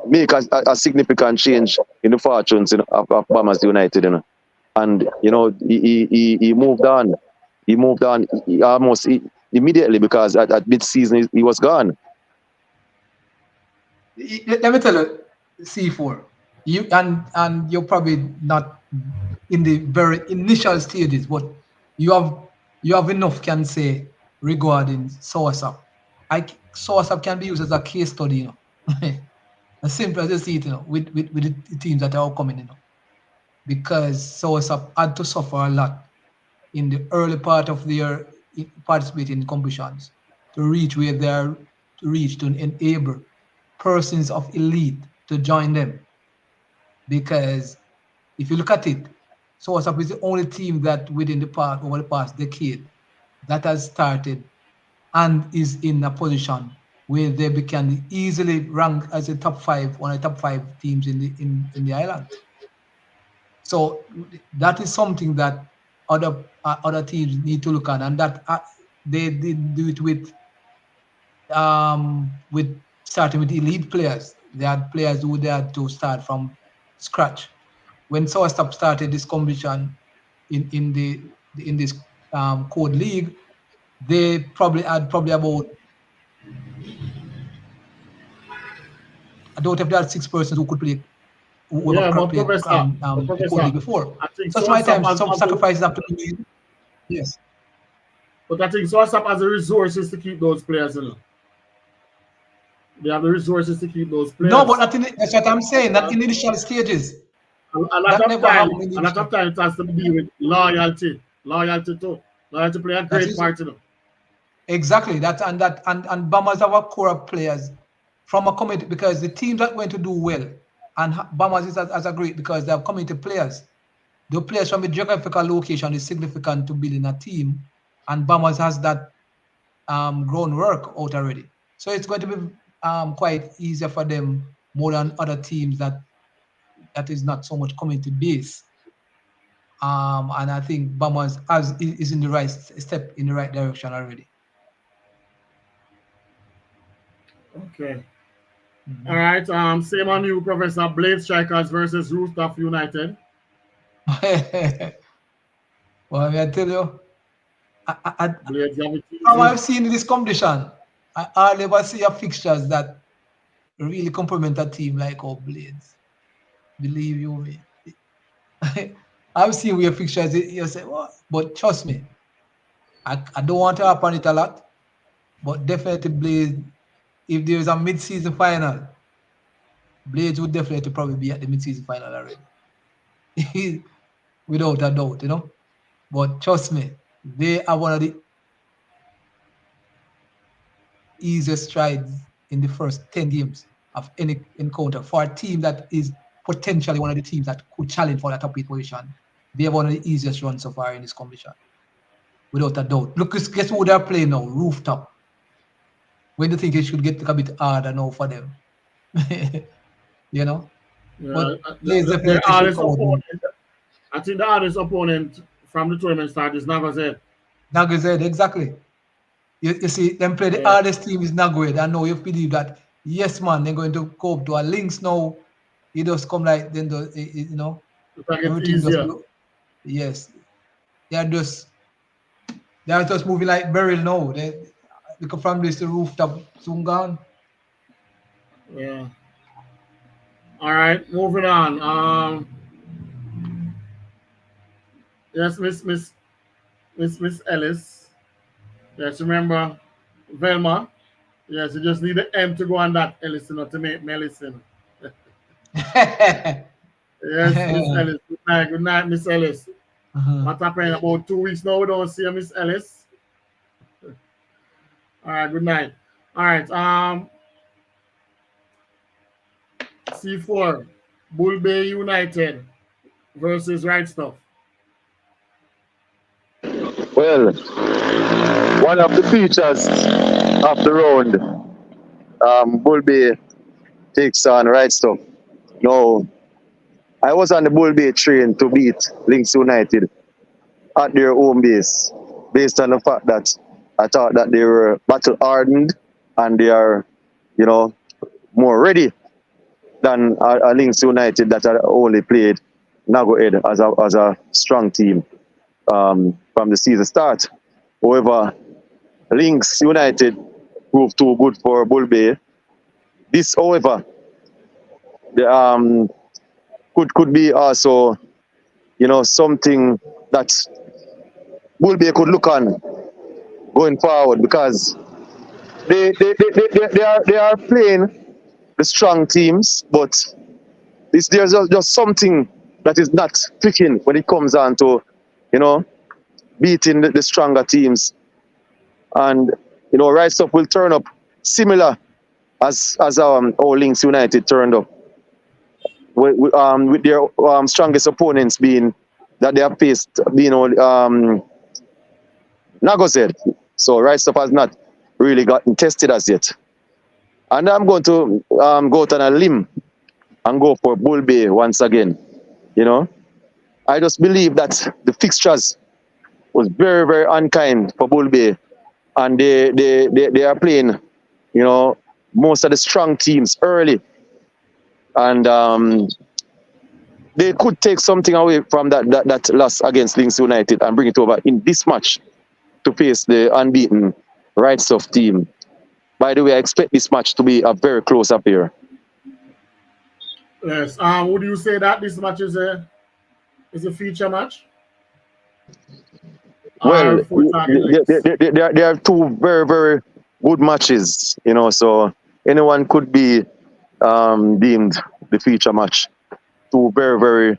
make a significant change in the fortunes of Bombers United, and he moved on. He moved on almost immediately because at mid-season he was gone. Let me tell you, C4, and you're probably not in the very initial stages, but you have enough can say regarding Soursop. Soursop can be used as a case study, as simple as you see it, with the teams that are coming, because Soursop had to suffer a lot in the early part of their participating in competitions to reach where they are to reach, to enable persons of elite to join them. Because if you look at it, Soursop is the only team that within over the past decade that has started and is in a position where they can easily rank as one of the top five teams in the island. So that is something that other teams need to look at, and that they did do it with starting with elite players. They had players who they had to start from scratch. When Soursop started this competition in this code league, they probably had about, I don't know if they had 6 persons who could play, who Yeah, ever but played Professor, the code league before. I think So my Soursop time, some sacrifices have to be made. Yes. but I think Soursop has the resources to keep those players, They have the resources to keep those players. No, but that's what I'm saying. That in initial stages, that never happened in the a lot of time it has to do with loyalty. Loyalty play a great part, Exactly. And Bombers have a core of players from a committee, because the teams that went to do well, and Bombers is as a great because they have community players. The players from the geographical location is significant to building a team, and Bombers has that groundwork out already. So it's going to be quite easier for them more than other teams that is not so much community based. And I think Bombers is in the right step in the right direction already. Okay. All right. Same on you, Professor. Blade Strikers versus Rooster United. Well, I tell you, Blades from I've seen in this competition, I never see a fixtures that really complement a team like our Blades. Believe you me. I've seen where fixtures you say, what? But trust me, I don't want to harp on it a lot, but definitely Blades, if there's a mid-season final, Blades would definitely probably be at the mid-season final already. Without a doubt. But trust me, they are one of the easiest strides in the first 10 games of any encounter for a team that is potentially one of the teams that could challenge for the top 8 position They have one of the easiest runs so far in this competition, without a doubt. Look, guess who they're playing now? Rooftop. When do you think it should get a bit harder now for them? You know? But players the definitely should hardest come out. opponent, I think the hardest opponent from the tournament start is Nagazet. Nagazed, exactly. You see, them play the hardest team is Nagazed. I know you believe that, yes, man, they're going to cope to a links now. It just come like, then, you know, It's everything just, easier. yes. They're just moving like Beryl now. They come from this to rooftop, soon gone. Yeah. All right, moving on. Yes, Miss Ellis. Yes, remember Velma. Yes, you just need the M to go on that Ellis, to make Melicin. Yes, Miss Ellis. Good night, Miss Ellis. What happened? About 2 weeks now, we don't see Miss Ellis. All right, good night. All right, C4, Bull Bay United versus Right Stuff. Well, one of the features of the round, Bull Bay takes on Right Stuff. No, I was on the Bull Bay train to beat Links United at their home base, based on the fact that I thought that they were battle hardened and they are, more ready than a Links United that are only played Nagoed as a strong team from the season start. However, Links United proved too good for Bull Bay. This, however, could be also, something that Bull Bay could look on going forward, because they are playing the strong teams, but there's just something that is not clicking when it comes on to, beating the stronger teams. And, Right Stuff will turn up similar as how Links United turned up, with their strongest opponents being that they have faced, Nagozed. So Right Stuff has not really gotten tested as yet. And I'm going to go out on a limb and go for Bull Bay once again. I just believe that the fixtures was very, very unkind for Bull Bay, and they are playing, most of the strong teams early, and they could take something away from that loss against Links United and bring it over in this match to face the unbeaten Right Stuff team. By the way, I expect this match to be a very close affair. Yes. Would you say that this match is a feature match? Well, there are two very, very good matches, so anyone could be deemed the feature match. Two very, very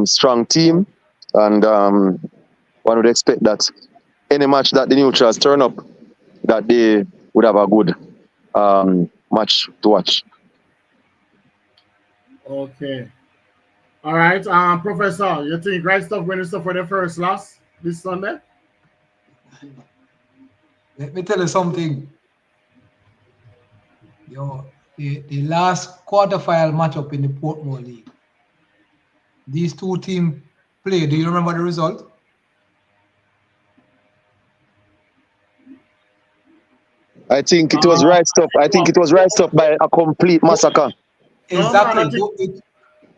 strong team, and one would expect that any match that the neutrals turn up, that they would have a good match to watch. Okay. All right. Professor, you think Right Stuff going to suffer their first loss this Sunday? Let me tell you something. The last quarterfinal matchup in the Portmore League, these two teams played. Do you remember the result? I think it was Right Stuff. I think it was Right Stuff by a complete massacre. Exactly.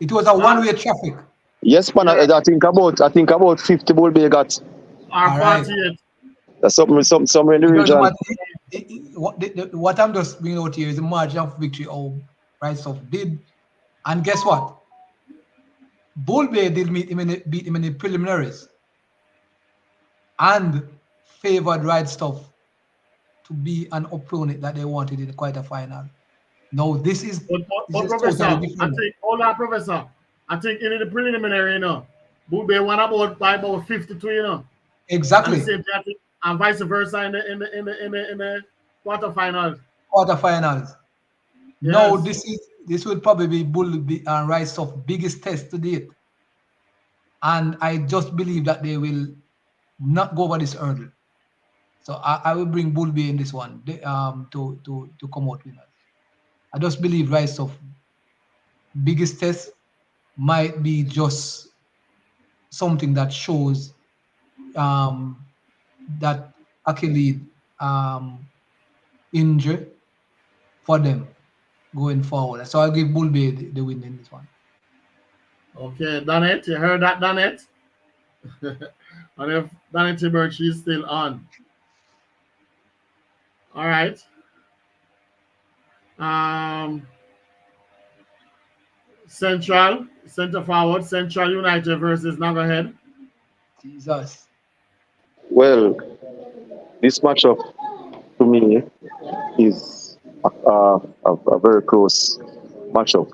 It was a one-way traffic. Yes, man. I think about 50 Bull Bay got. All 48. That's somewhere in the region. What I'm just bringing out here is the margin of victory of Right Stuff did, and guess what? Bull Bay did beat him in the preliminaries, and favored Right Stuff to be an opponent that they wanted in the quarterfinal. No, this is. But Professor, totally Professor. I think in the preliminary, Bull Bay won by about 52, Exactly. And vice versa in the quarterfinals. Quarterfinals. Yes. No, this will probably be Bull and Right Stuff biggest test to date. and I just believe that they will not go over this hurdle. So I will bring Bull Bay in this one to come out winners. I just believe Rise of biggest test might be just something that shows that Achilles injury for them going forward. So I'll give Bull Bay the win in this one. Okay, Danet, you heard that, Danet? And if Danet Tiber, she's still on. All right. Center forward, Central United versus Nagahead. Jesus. Well, this matchup to me is a very close matchup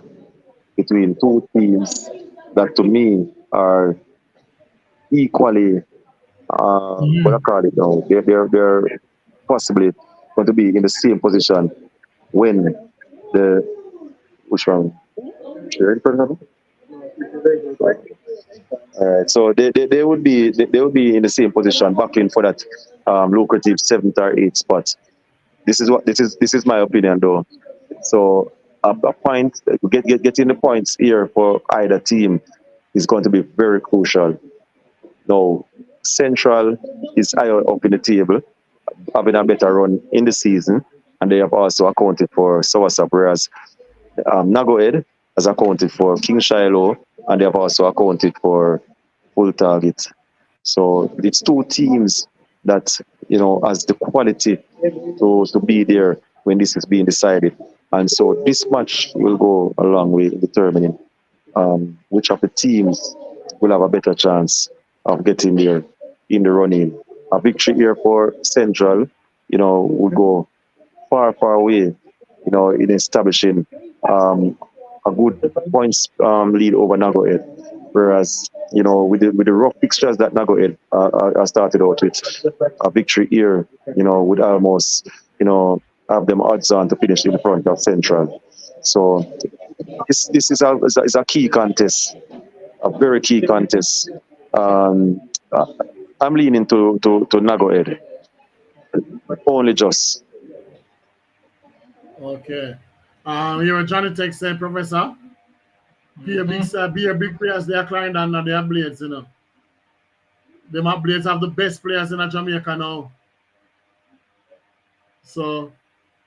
between two teams that to me are equally what I call it now. They're possibly going to be in the same position when the which one? You ready for another? So they would be in the same position, battling for that lucrative 7th or 8th spot. This is my opinion though. So a point getting the points here for either team is going to be very crucial. Now, Central is higher up in the table, having a better run in the season, and they have also accounted for Soursop, whereas Nagoed has accounted for King Shiloh, and they have also accounted for Full Target. So it's two teams that has the quality to be there when this is being decided, and so this match will go a long way in determining which of the teams will have a better chance of getting there in the running. A victory here for Central, would go far away, in establishing a good points lead over Nagoed. Whereas, with the rough fixtures that Nagoed started out with, a victory here, would almost, have them odds on to finish in front of Central. So this is a key contest, a very key contest. I'm leaning to Nagoed. Only just. Okay. Here Johnny Tech said, Professor, be a big players, they are climbing and they are blades, Them are blades have the best players in Jamaica now. So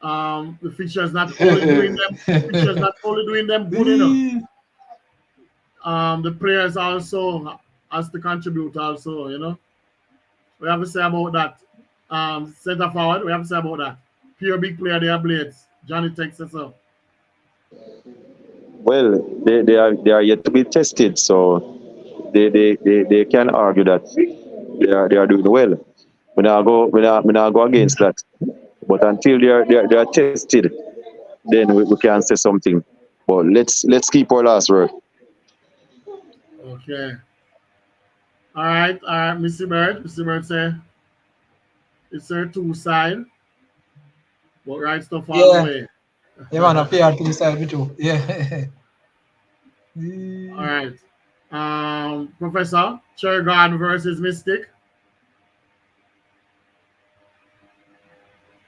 the fixtures not only doing them good, the players also has to contribute also, We have to say about that. Center forward, we have to say about that. Pure big player, they are blades. Johnny Texas up. Well, they are yet to be tested, so they can argue that they are doing well. We now go against that. But until they are tested, then we can say something. But let's keep our last word. Okay. All right, Mr. Bird. Mr. Bird say it's a two side, but right stuff all the way. You want to pay out to the side me too. Yeah. All right. Professor, Cherry Garden versus Mystic.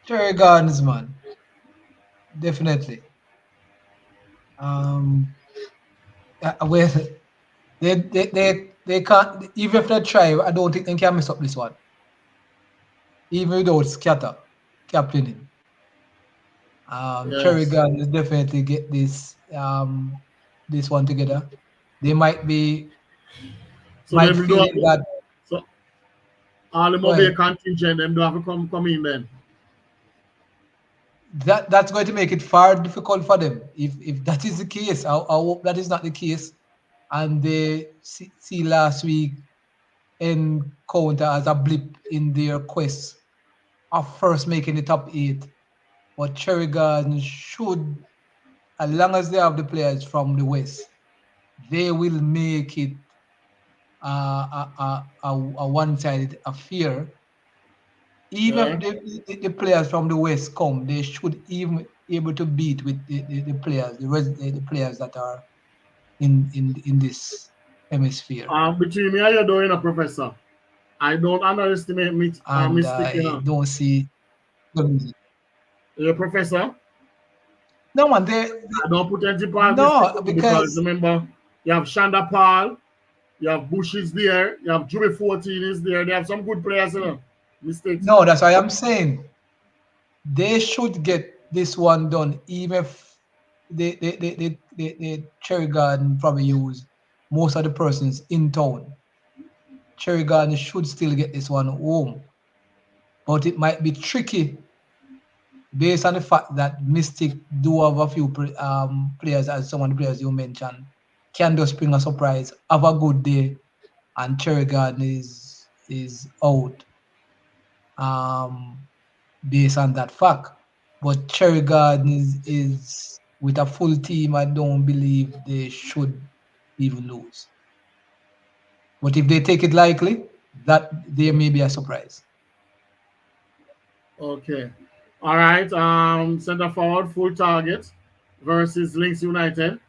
Cherry Gardens, man. Definitely. Well, they can't, even if they try, I don't think they can mess up this one. Even without Scatter captaining. Yes. Cherry Gardens definitely get this one together. They might be feel that. So all the mobile contingent, them do have to come in then. That's going to make it far difficult for them. If that is the case, I hope that is not the case. And they see last week encounter as a blip in their quest of first making the top 8. But Cherry Garden should, as long as they have the players from the West, they will make it a one-sided affair. Even if the players from the West come, they should even able to beat with the players, the players that are in this hemisphere. Between me and you, doing a professor, I don't underestimate And Mystic, you I know. don't see the music. You're a professor. No man, I don't put anything past Mystic no, because because remember, you have Shanda Paul, you have Bush is there, you have Jimmy 14 is there. They have some good players, you know. Mistakes. no, that's why I'm saying they should get this one done, even if the Cherry Garden probably use most of the persons in town. Cherry Garden should still get this one home, but it might be tricky based on the fact that Mystic do have a few players, as some of the players you mentioned, can just bring a surprise, have a good day, and Cherry Garden is out based on that fact. But Cherry Garden is with a full team. I don't believe they should even lose. But if they take it likely, that there may be a surprise. Okay. All right. Center forward, full target versus Links United.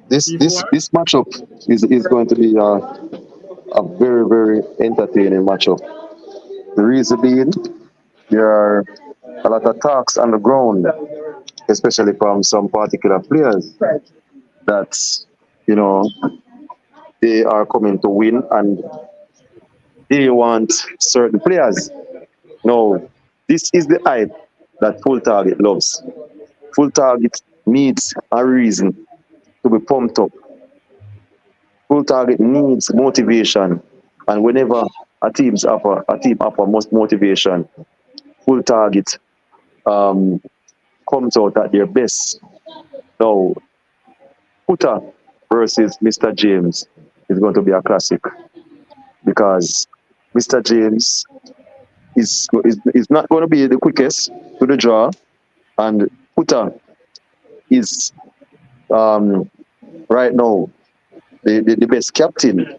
This this C4. this matchup is going to be a very very entertaining matchup. The reason being, there are a lot of talks on the ground, especially from some particular players, that you know they are coming to win and they want certain players. No, this is the hype that Full Target loves. Full Target needs a reason to be pumped up. Full Target needs motivation, and whenever a team offer most motivation, Full Target um, comes out at their best. Now, Puta versus Mr. James is going to be a classic because Mr. James is not going to be the quickest to the draw, and Puta is um, right now the best captain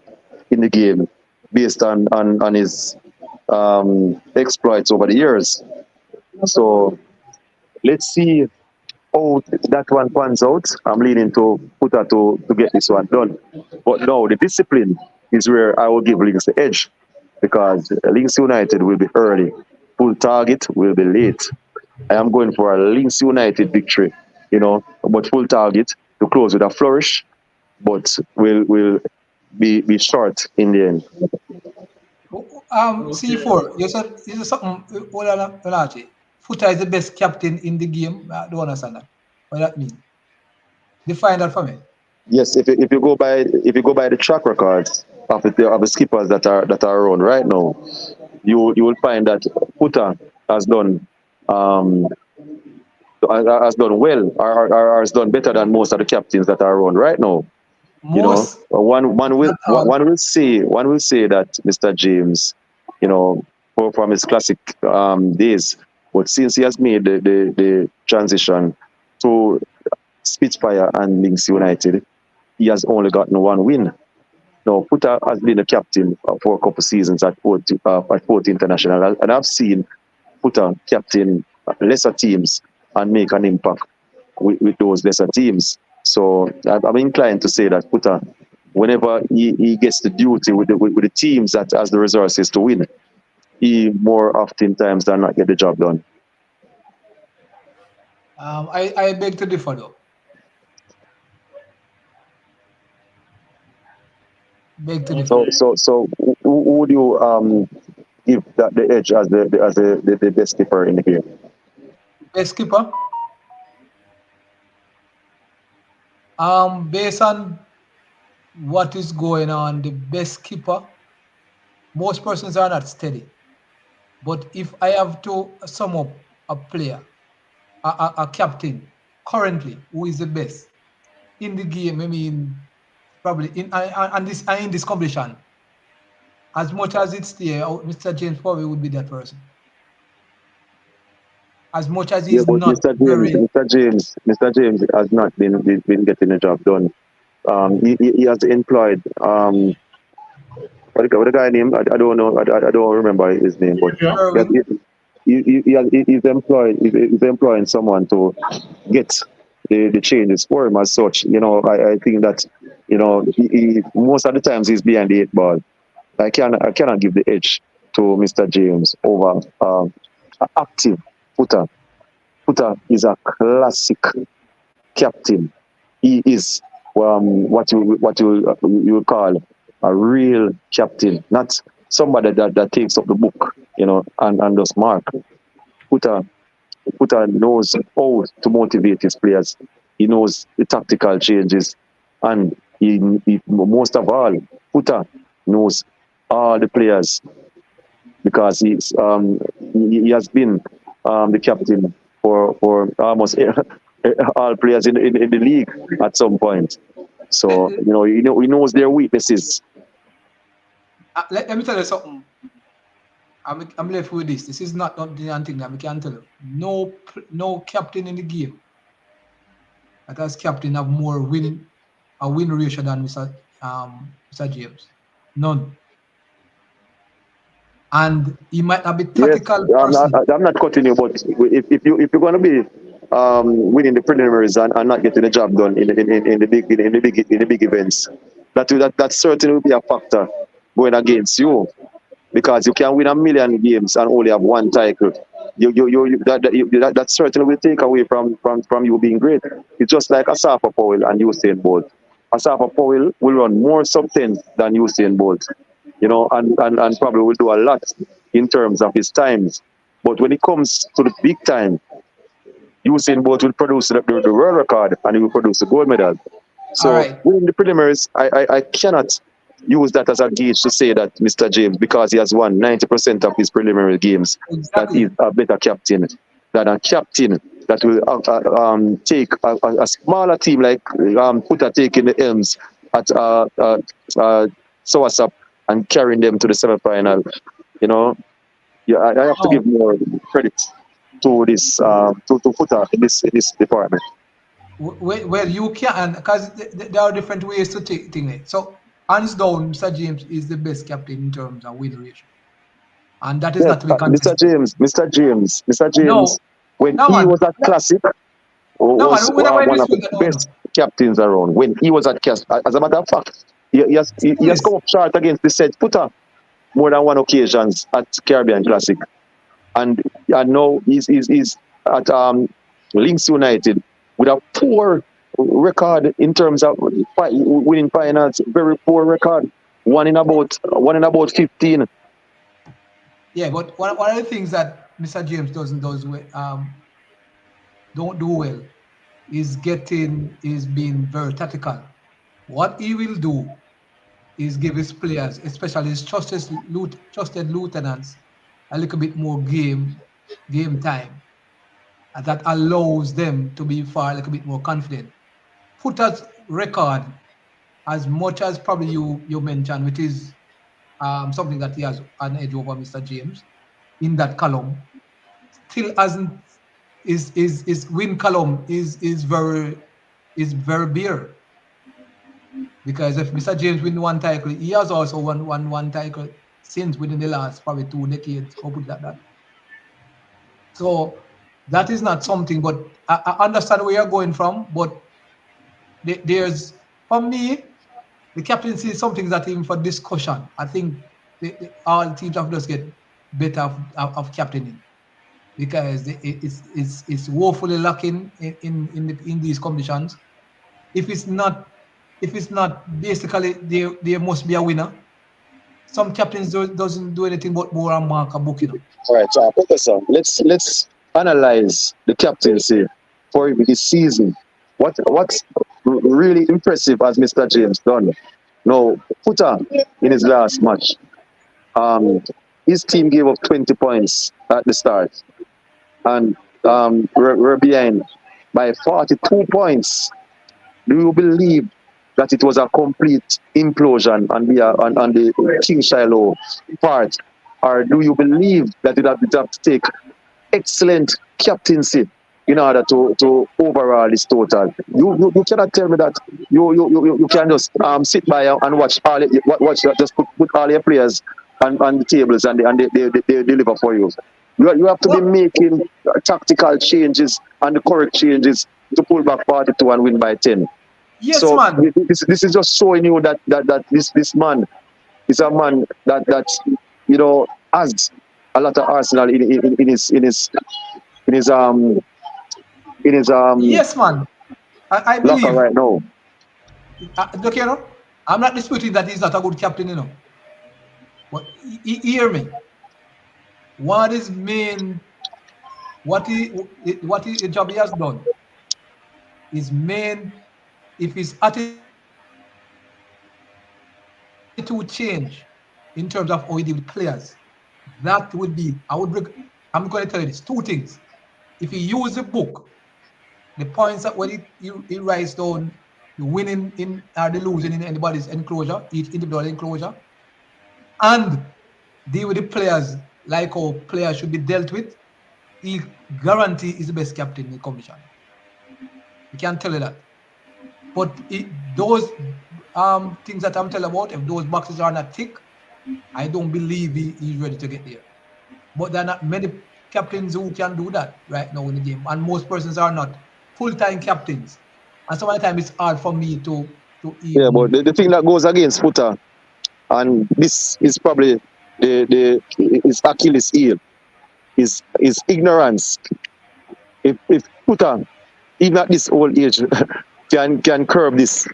in the game based on his exploits over the years. So let's see how that one pans out. I'm leaning to Puta to get this one done. But no, the discipline is where I will give Links the edge because Links United will be early. Full Target will be late. I am going for a Links United victory, but Full Target to close with a flourish, but will be short in the end. Okay. C4, you said something, Mellache. Futa is the best captain in the game. I don't understand that. What that mean? Define that for me. Yes, if you go by the track records of the skippers that are around right now, you will find that Puta um, has done well or has done better than most of the captains that are around right now. Most, One will not all. one will say that Mr. James, from his classic days, but since he has made the transition to Spitfire and Links United, he has only gotten one win. Now, Puta has been a captain for a couple seasons at 40 International, and I've seen Puta captain lesser teams and make an impact with those lesser teams. So I'm inclined to say that Puta, whenever he gets the duty with the teams that has the resources to win, he more often times than not get the job done. I beg to differ though. Beg to differ. So Okay. so so who would you give that the edge as the best keeper in the game? Best keeper. Based on what is going on, the best keeper, most persons are not steady. But if I have to sum up a player, a captain, currently, who is the best in the game, I mean, probably in this competition, as much as it's there, Mr. James probably would be that person. As much as Yeah, he's but not Mr. James, very, Mr. James has not been getting the job done. He has employed what the guy name? I don't know. I don't remember his name, but Yeah. Irving. he's employing someone to get the changes for him as such. I think that most of the times he's behind the 8 ball. I cannot give the edge to Mr. James over active Footer. Footer is a classic captain. He is what you would call a real captain, not somebody that takes up the book, and does mark. Footer knows how to motivate his players. He knows the tactical changes, and he most of all, Footer knows all the players because he has been the captain for almost all players in the league at some point. So he knows their weaknesses. Let me tell you something. I'm left with this. This is not the thing that we can tell you. No captain in the game that has captain have more win ratio than Mr. James. None. And he might not be tactical. Yes, I'm not cutting you, but if you're going to be winning the preliminaries and not getting the job done in the big events, that certainly will be a factor going against you, because you can win a million games and only have one title. That certainly will take away from you being great. It's just like Asafa Powell and Usain Bolt. Asafa Powell will run more sub-10 than Usain Bolt, and probably will do a lot in terms of his times. But when it comes to the big time, Usain Bolt will produce the world record and he will produce the gold medal. So winning the preliminaries, I cannot use that as a gauge to say that Mr. James, because he has won 90% of his preliminary games, that he's a better captain than a captain that will take a smaller team like Footer taking the Elms at Sowersop and carrying them to the semi-final. I have to give more credit to this to Footer in this department. Well, you can, because there are different ways to take things. So hands down, Mr. James is the best captain in terms of win ratio, and that is not to be contested. Mr. James, when he was at Classic, was one of the best captains around. When he was at Classic, as a matter of fact, he has come up short against the said Footer more than one occasions at Caribbean Classic, and now he's at Links United with a poor record in terms of winning finals. Very poor record. One in about 15. Yeah, but one of the things that Mr. James don't do well is being very tactical. What he will do is give his players, especially his trusted lieutenants, a little bit more game time. And that allows them to be far a little bit more confident. Footer's record, as much as probably you mentioned, which is something that he has an edge over Mr. James in that column, still hasn't his win column is very bare. Because if Mr. James win one title, he has also won one title since within the last probably 2 decades, or put like that. So that is not something, but I understand where you're going from, but there's, for me, the captaincy is something that even for discussion, I think all teams have just get better of captaining, because it's woefully lacking in these competitions. If it's not basically there must be a winner. Some captains doesn't do anything but more and mark a book, All right, so Professor, let's analyze the captaincy for this season. What's really impressive has Mr. James done? Now, Footer in his last match, his team gave up 20 points at the start, and we're behind by 42 points. Do you believe that it was a complete implosion on the King Shiloh part, or do you believe that it have to take excellent captaincy in order to overall this total? You cannot tell me that you can just sit by and watch just put all your players on the tables and they deliver for you. You have to be What? making tactical changes and the correct changes to pull back 42 and win by 10. Yes, So man. this is just showing you that this man is a man that you know has a lot of arsenal in his Yes, man. I locker believe. right now. Look, I'm not disputing that he's not a good captain. But hear me. What is main? What the job he has done is main. If his attitude change in terms of how he deal with players, that would be. I'm going to tell you this: two things. If he use the book, the points that when he writes down the winning in or the losing in anybody's enclosure, each individual enclosure, and deal with the players like how players should be dealt with, he guarantee is the best captain in the commission. You can't tell you that. But those things that I'm telling about, if those boxes are not thick, I don't believe he's ready to get there. But there are not many captains who can do that right now in the game, and most persons are not full-time captains. And some of the time it's hard for me to Yeah, but even. the thing that goes against Footer, and this is probably the his Achilles heel, is ignorance. If Footer, even at this old age, can curb this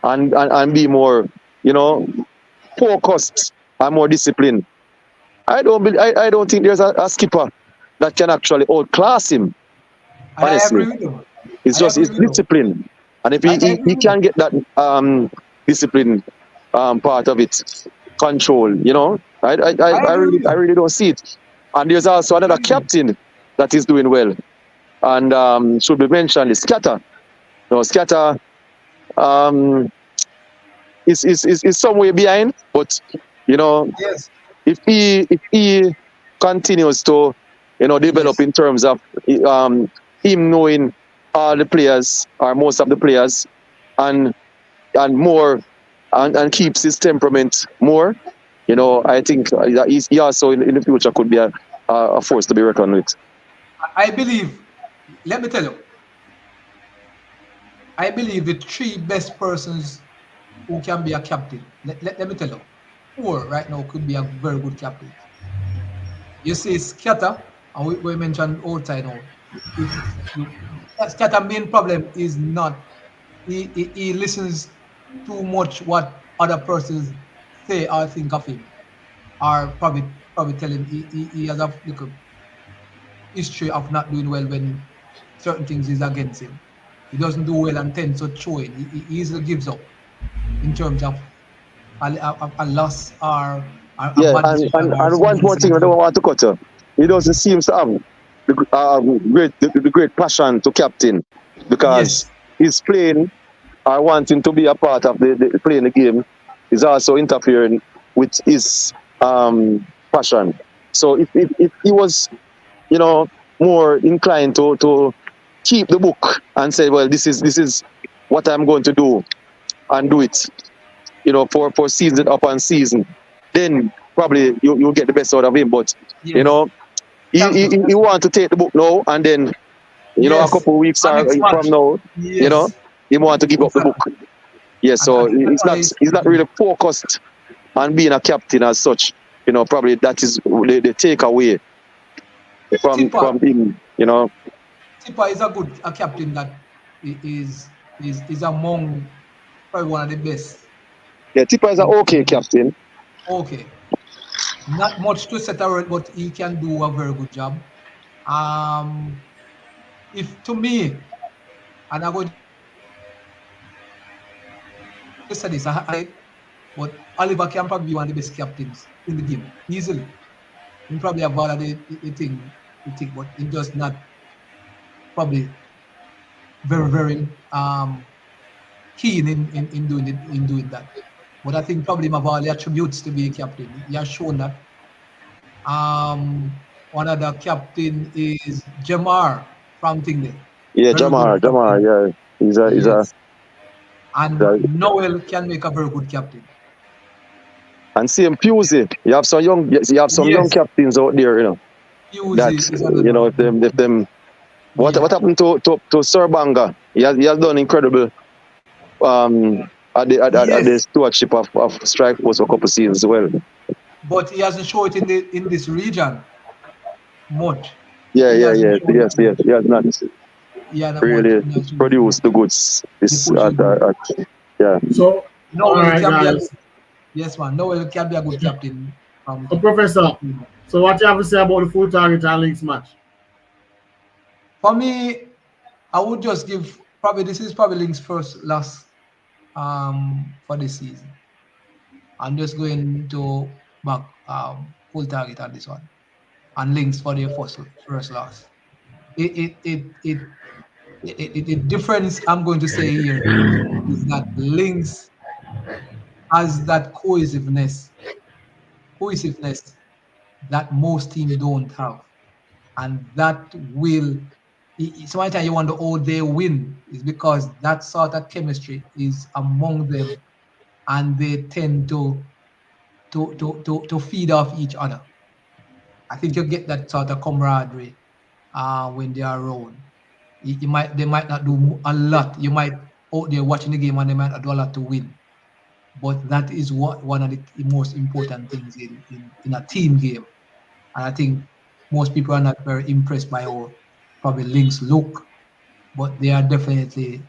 and be more, focused and more disciplined. I don't think there's a skipper that can actually outclass him. And I Honestly, agree with you. it's I just agree it's with you. discipline, and if I agree he with you. can get that discipline part of it control, I agree with you. really don't see it. And there's also another captain that is doing well, and should be mentioned is Scatter. Scatter is some way behind, but Yes. if he continues to develop in terms of him knowing all the players or most of the players and more and keeps his temperament more, I think that he also in the future could be a force to be reckoned with. I believe, let me tell you, I believe the three best persons who can be a captain, let me tell you, four right now could be a very good captain. You see Scatter, and we mentioned outside now. If Scatter main problem is not he listens too much what other persons say or think of him, or probably tell him he has a look, history of not doing well when certain things is against him. He doesn't do well and tends to throw it. He easily gives up in terms of a loss or a Yeah, bad decision or and one something more thing I against him. don't want to cut you. He doesn't seem to have the great passion to captain, because Yes, he's playing or wanting to be a part of the playing the game is also interfering with his passion. So if he was, more inclined to keep the book and say, well, this is what I'm going to do and do it, for season upon season, then probably you'll get the best out of him. But yes. Thank you. he want to take the book now and then, a Yes. couple of weeks And next from match. now, Yes. he want to give up the book. Exactly. Yeah, so And he's not really focused on being a captain as such. Probably that is the takeaway from him. Tipper is a captain that is among probably one of the best. Yeah, Tipper is an okay captain. Okay. Not much to set around, but he can do a very good job. If to me, and I'm going to say this, but Oliver can probably be one of the best captains in the game, easily. He probably have all of the thing, but he just not probably very keen in doing that. But I think probably have all the attributes to be a captain. He has shown that. One other captain is Jamar from Tingley. Yeah, Very good Jamar, captain. yeah, Yes. And he's a Noel can make a very good captain. and same Pusey. You have some young Yes. captains out there, that you know if them what happened to Sir Banga? He has done incredible at the stewardship of Strike Force for a couple of seasons as well. But he hasn't shown it in this region much. Yes. He has not really produced the goods. Yeah. So, all right, guys. Yes, man. Noel can be a good captain. Professor, so what you have to say about the full target and links match? For me, I would just give this is probably links first loss for this season. I'm just going to back full target on this one, and links for their first loss. The difference I'm going to say here is that links has that cohesiveness that most teams don't have, and that will. Sometimes you wonder how they win is because that sort of chemistry is among them, and they tend to feed off each other. I think you get that sort of camaraderie when they are around. They might not do a lot. You might out there watching the game and they might not do a lot to win. But that is one of the most important things in a team game. And I think most people are not very impressed by how probably links look, but they are definitely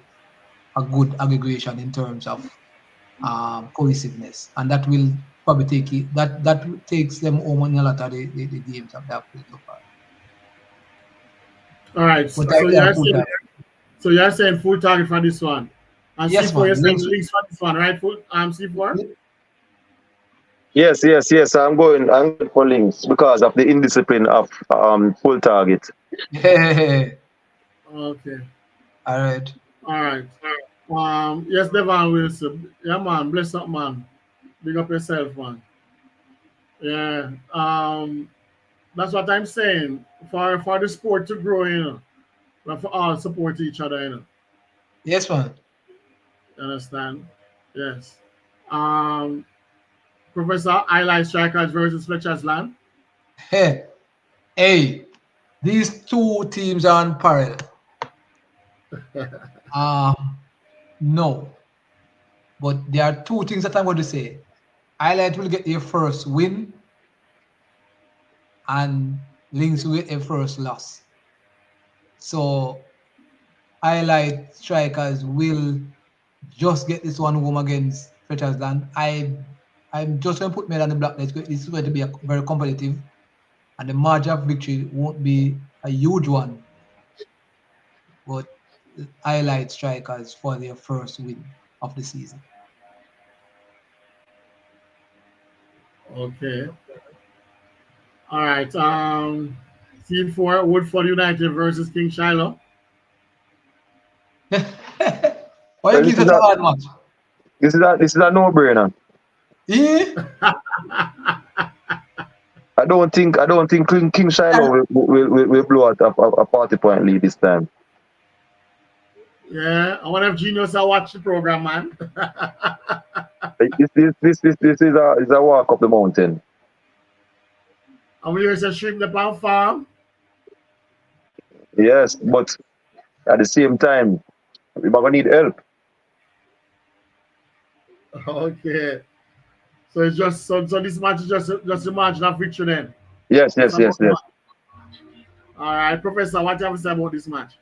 a good aggregation in terms of cohesiveness, and that will probably that takes them home in a lot of the games that they have played so far. All right, so you're saying full target for this one, and yes, C4 you're saying links for this one, right? Full C4. Yes. I'm going for links because of the indiscipline of full target. Okay. All right. Yes, Devon Wilson. Yeah, man. Bless up, man. Big up yourself, man. Yeah. That's what I'm saying. For the sport to grow, we have to all support each other, Yes, man. You understand? Yes. Professor, highlight strikers versus Fletcher's Land. Hey, these two teams are on parallel. No. But there are two things that I'm going to say. Highlight will get their first win, and links will get their first loss. So highlight strikers will just get this one home against Fletcher's Land. I'm just going to put Mellache on the block. This is going to be very competitive, and the margin of victory won't be a huge one. But highlight strikers for their first win of the season. Okay. All right. C4 Woodford United versus King Shiloh. Why you give such a hard match? This is a no-brainer. Yeah. I don't think King Shiloh will blow out a 40-point lead this time. Yeah, I want to have Genius to watch the program, man. This is a walk up the mountain. And we also stream the pound farm. Yes, but at the same time, we're gonna need help. Okay. So it's just so this match is just a margin of victory then. Yes. All right, Professor, what do you have to say about this match?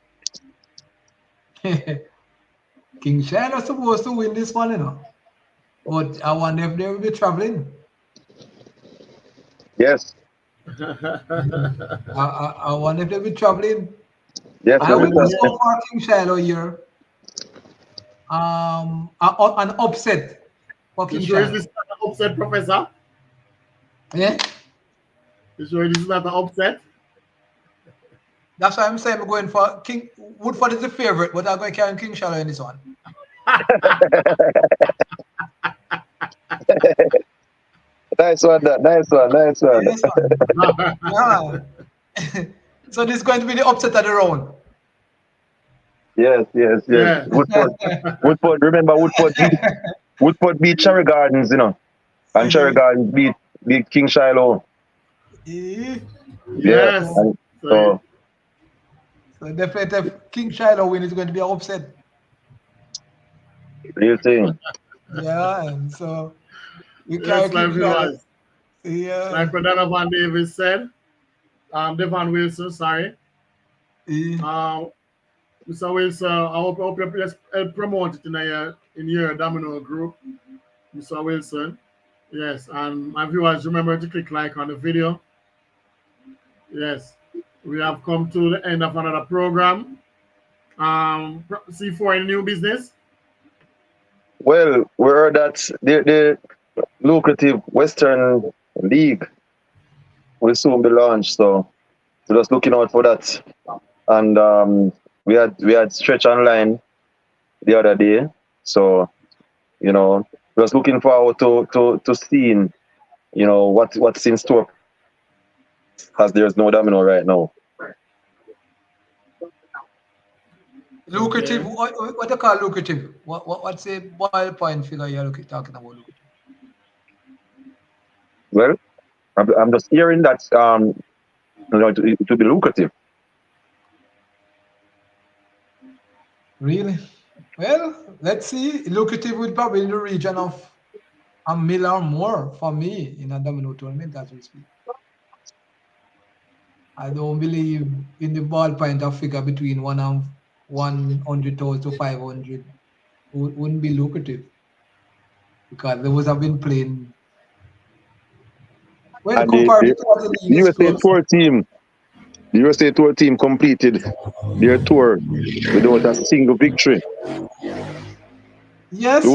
King Shiloh supposed to win this one, but I wonder if they will be traveling. Yes. I wonder if they'll be traveling. Yes. I will go for King Shiloh here. An upset for King Shiloh. Shiloh. Is this not an upset, Professor? Yeah. You sure this is not an upset? That's why I'm saying I'm going for King. Woodford is the favorite, but I'm going to carry King Shiloh in this one. Nice one. Yeah. So this is going to be the upset of the round. Yes. Yeah. Woodford. Remember Woodford beat Cherry Gardens, and Cherry Gardens beat King Shiloh. Yeah. Yes. And so So definitely, if King Shiloh win, it's going to be an upset. real thing. Yeah, and so we carry Yes, my King Shiloh. viewers. Yeah. Like what Donovan Davis said, Devon Wilson, sorry. Yeah. Mr. Wilson, I hope you please help promote it in your Domino group, Mr. Wilson. Yes, and my viewers, remember to click like on the video. Yes, we have come to the end of another program. C4 in new business. Well, we heard that the lucrative Western League will soon be launched, so just looking out for that. And we had Stretch Online the other day, so just looking forward to seeing what's in store, as there's no domino right now. Lucrative. Okay. What do you call lucrative? What's a ballpoint figure you're talking about? Lucrative? Well, I'm just hearing that it will be lucrative. Really? Well, let's see. Lucrative would probably in the region of a mil or more for me in a domino tournament as we speak. I don't believe in the ballpoint of figure between 100,000 to 500 wouldn't be lucrative because those have been playing well And the, compared the, to what the the league is USA close. tour team, the USA tour team completed their tour without a single victory, Yes.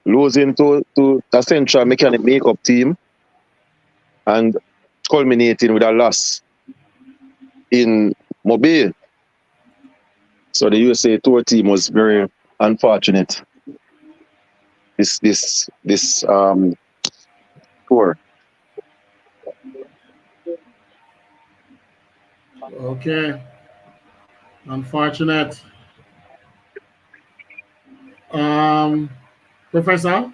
losing to a Central Mechanic makeup team, and culminating with a loss in Mobile. So the USA tour team was very unfortunate this tour. Okay. Unfortunate. Professor?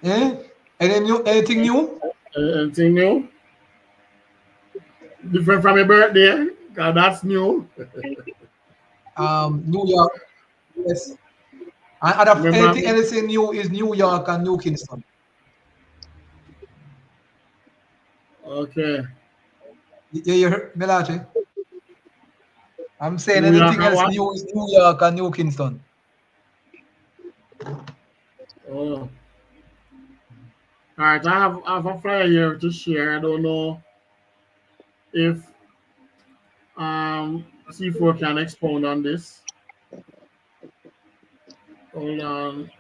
Anything new? Anything new? Different from your birthday? God, that's new. New York, yes. And of Remember? anything new is New York and New Kingston. Okay. You heard Mellache? I'm saying New York anything and else what? new is New York and New Kingston. Oh. All right. I have a flyer here to share. I don't know if C4 can expound on this. Hold on.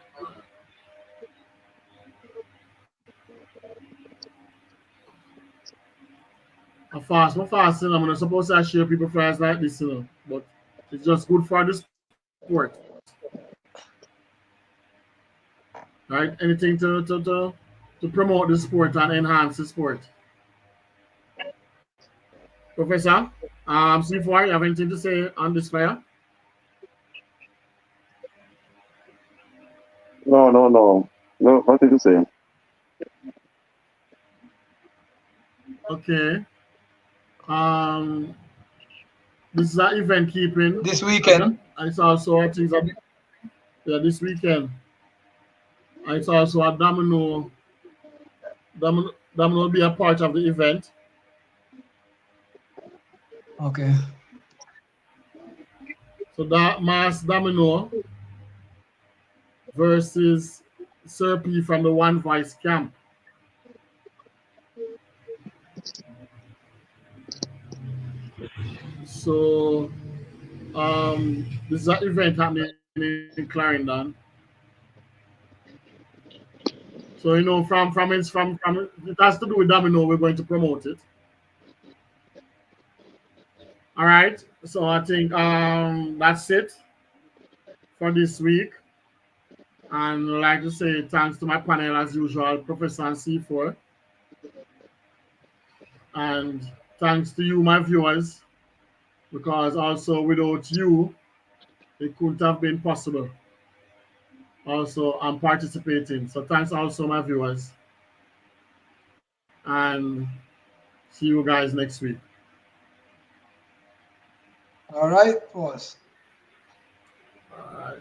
I'm fasting. I'm not supposed to share people flyers like this, but it's just good for the sport. Right? Anything to promote the sport and enhance the sport. Professor, C4, you have anything to say on this flyer? No, nothing to say. Okay. This is an event keeping. This weekend, And it's also a things this weekend. And it's also a domino. Domino will be a part of the event. okay. So that mass domino versus Sir P from the One Voice camp. So this is an event happening in Clarendon. So from it has to do with domino. We're going to promote it. All right. So I think that's it for this week. And I'd like to say thanks to my panel as usual, Professor and C4. And thanks to you, my viewers, because also without you, it couldn't have been possible. Also, I'm participating. So thanks also, my viewers. and see you guys next week. All right, boss. All right.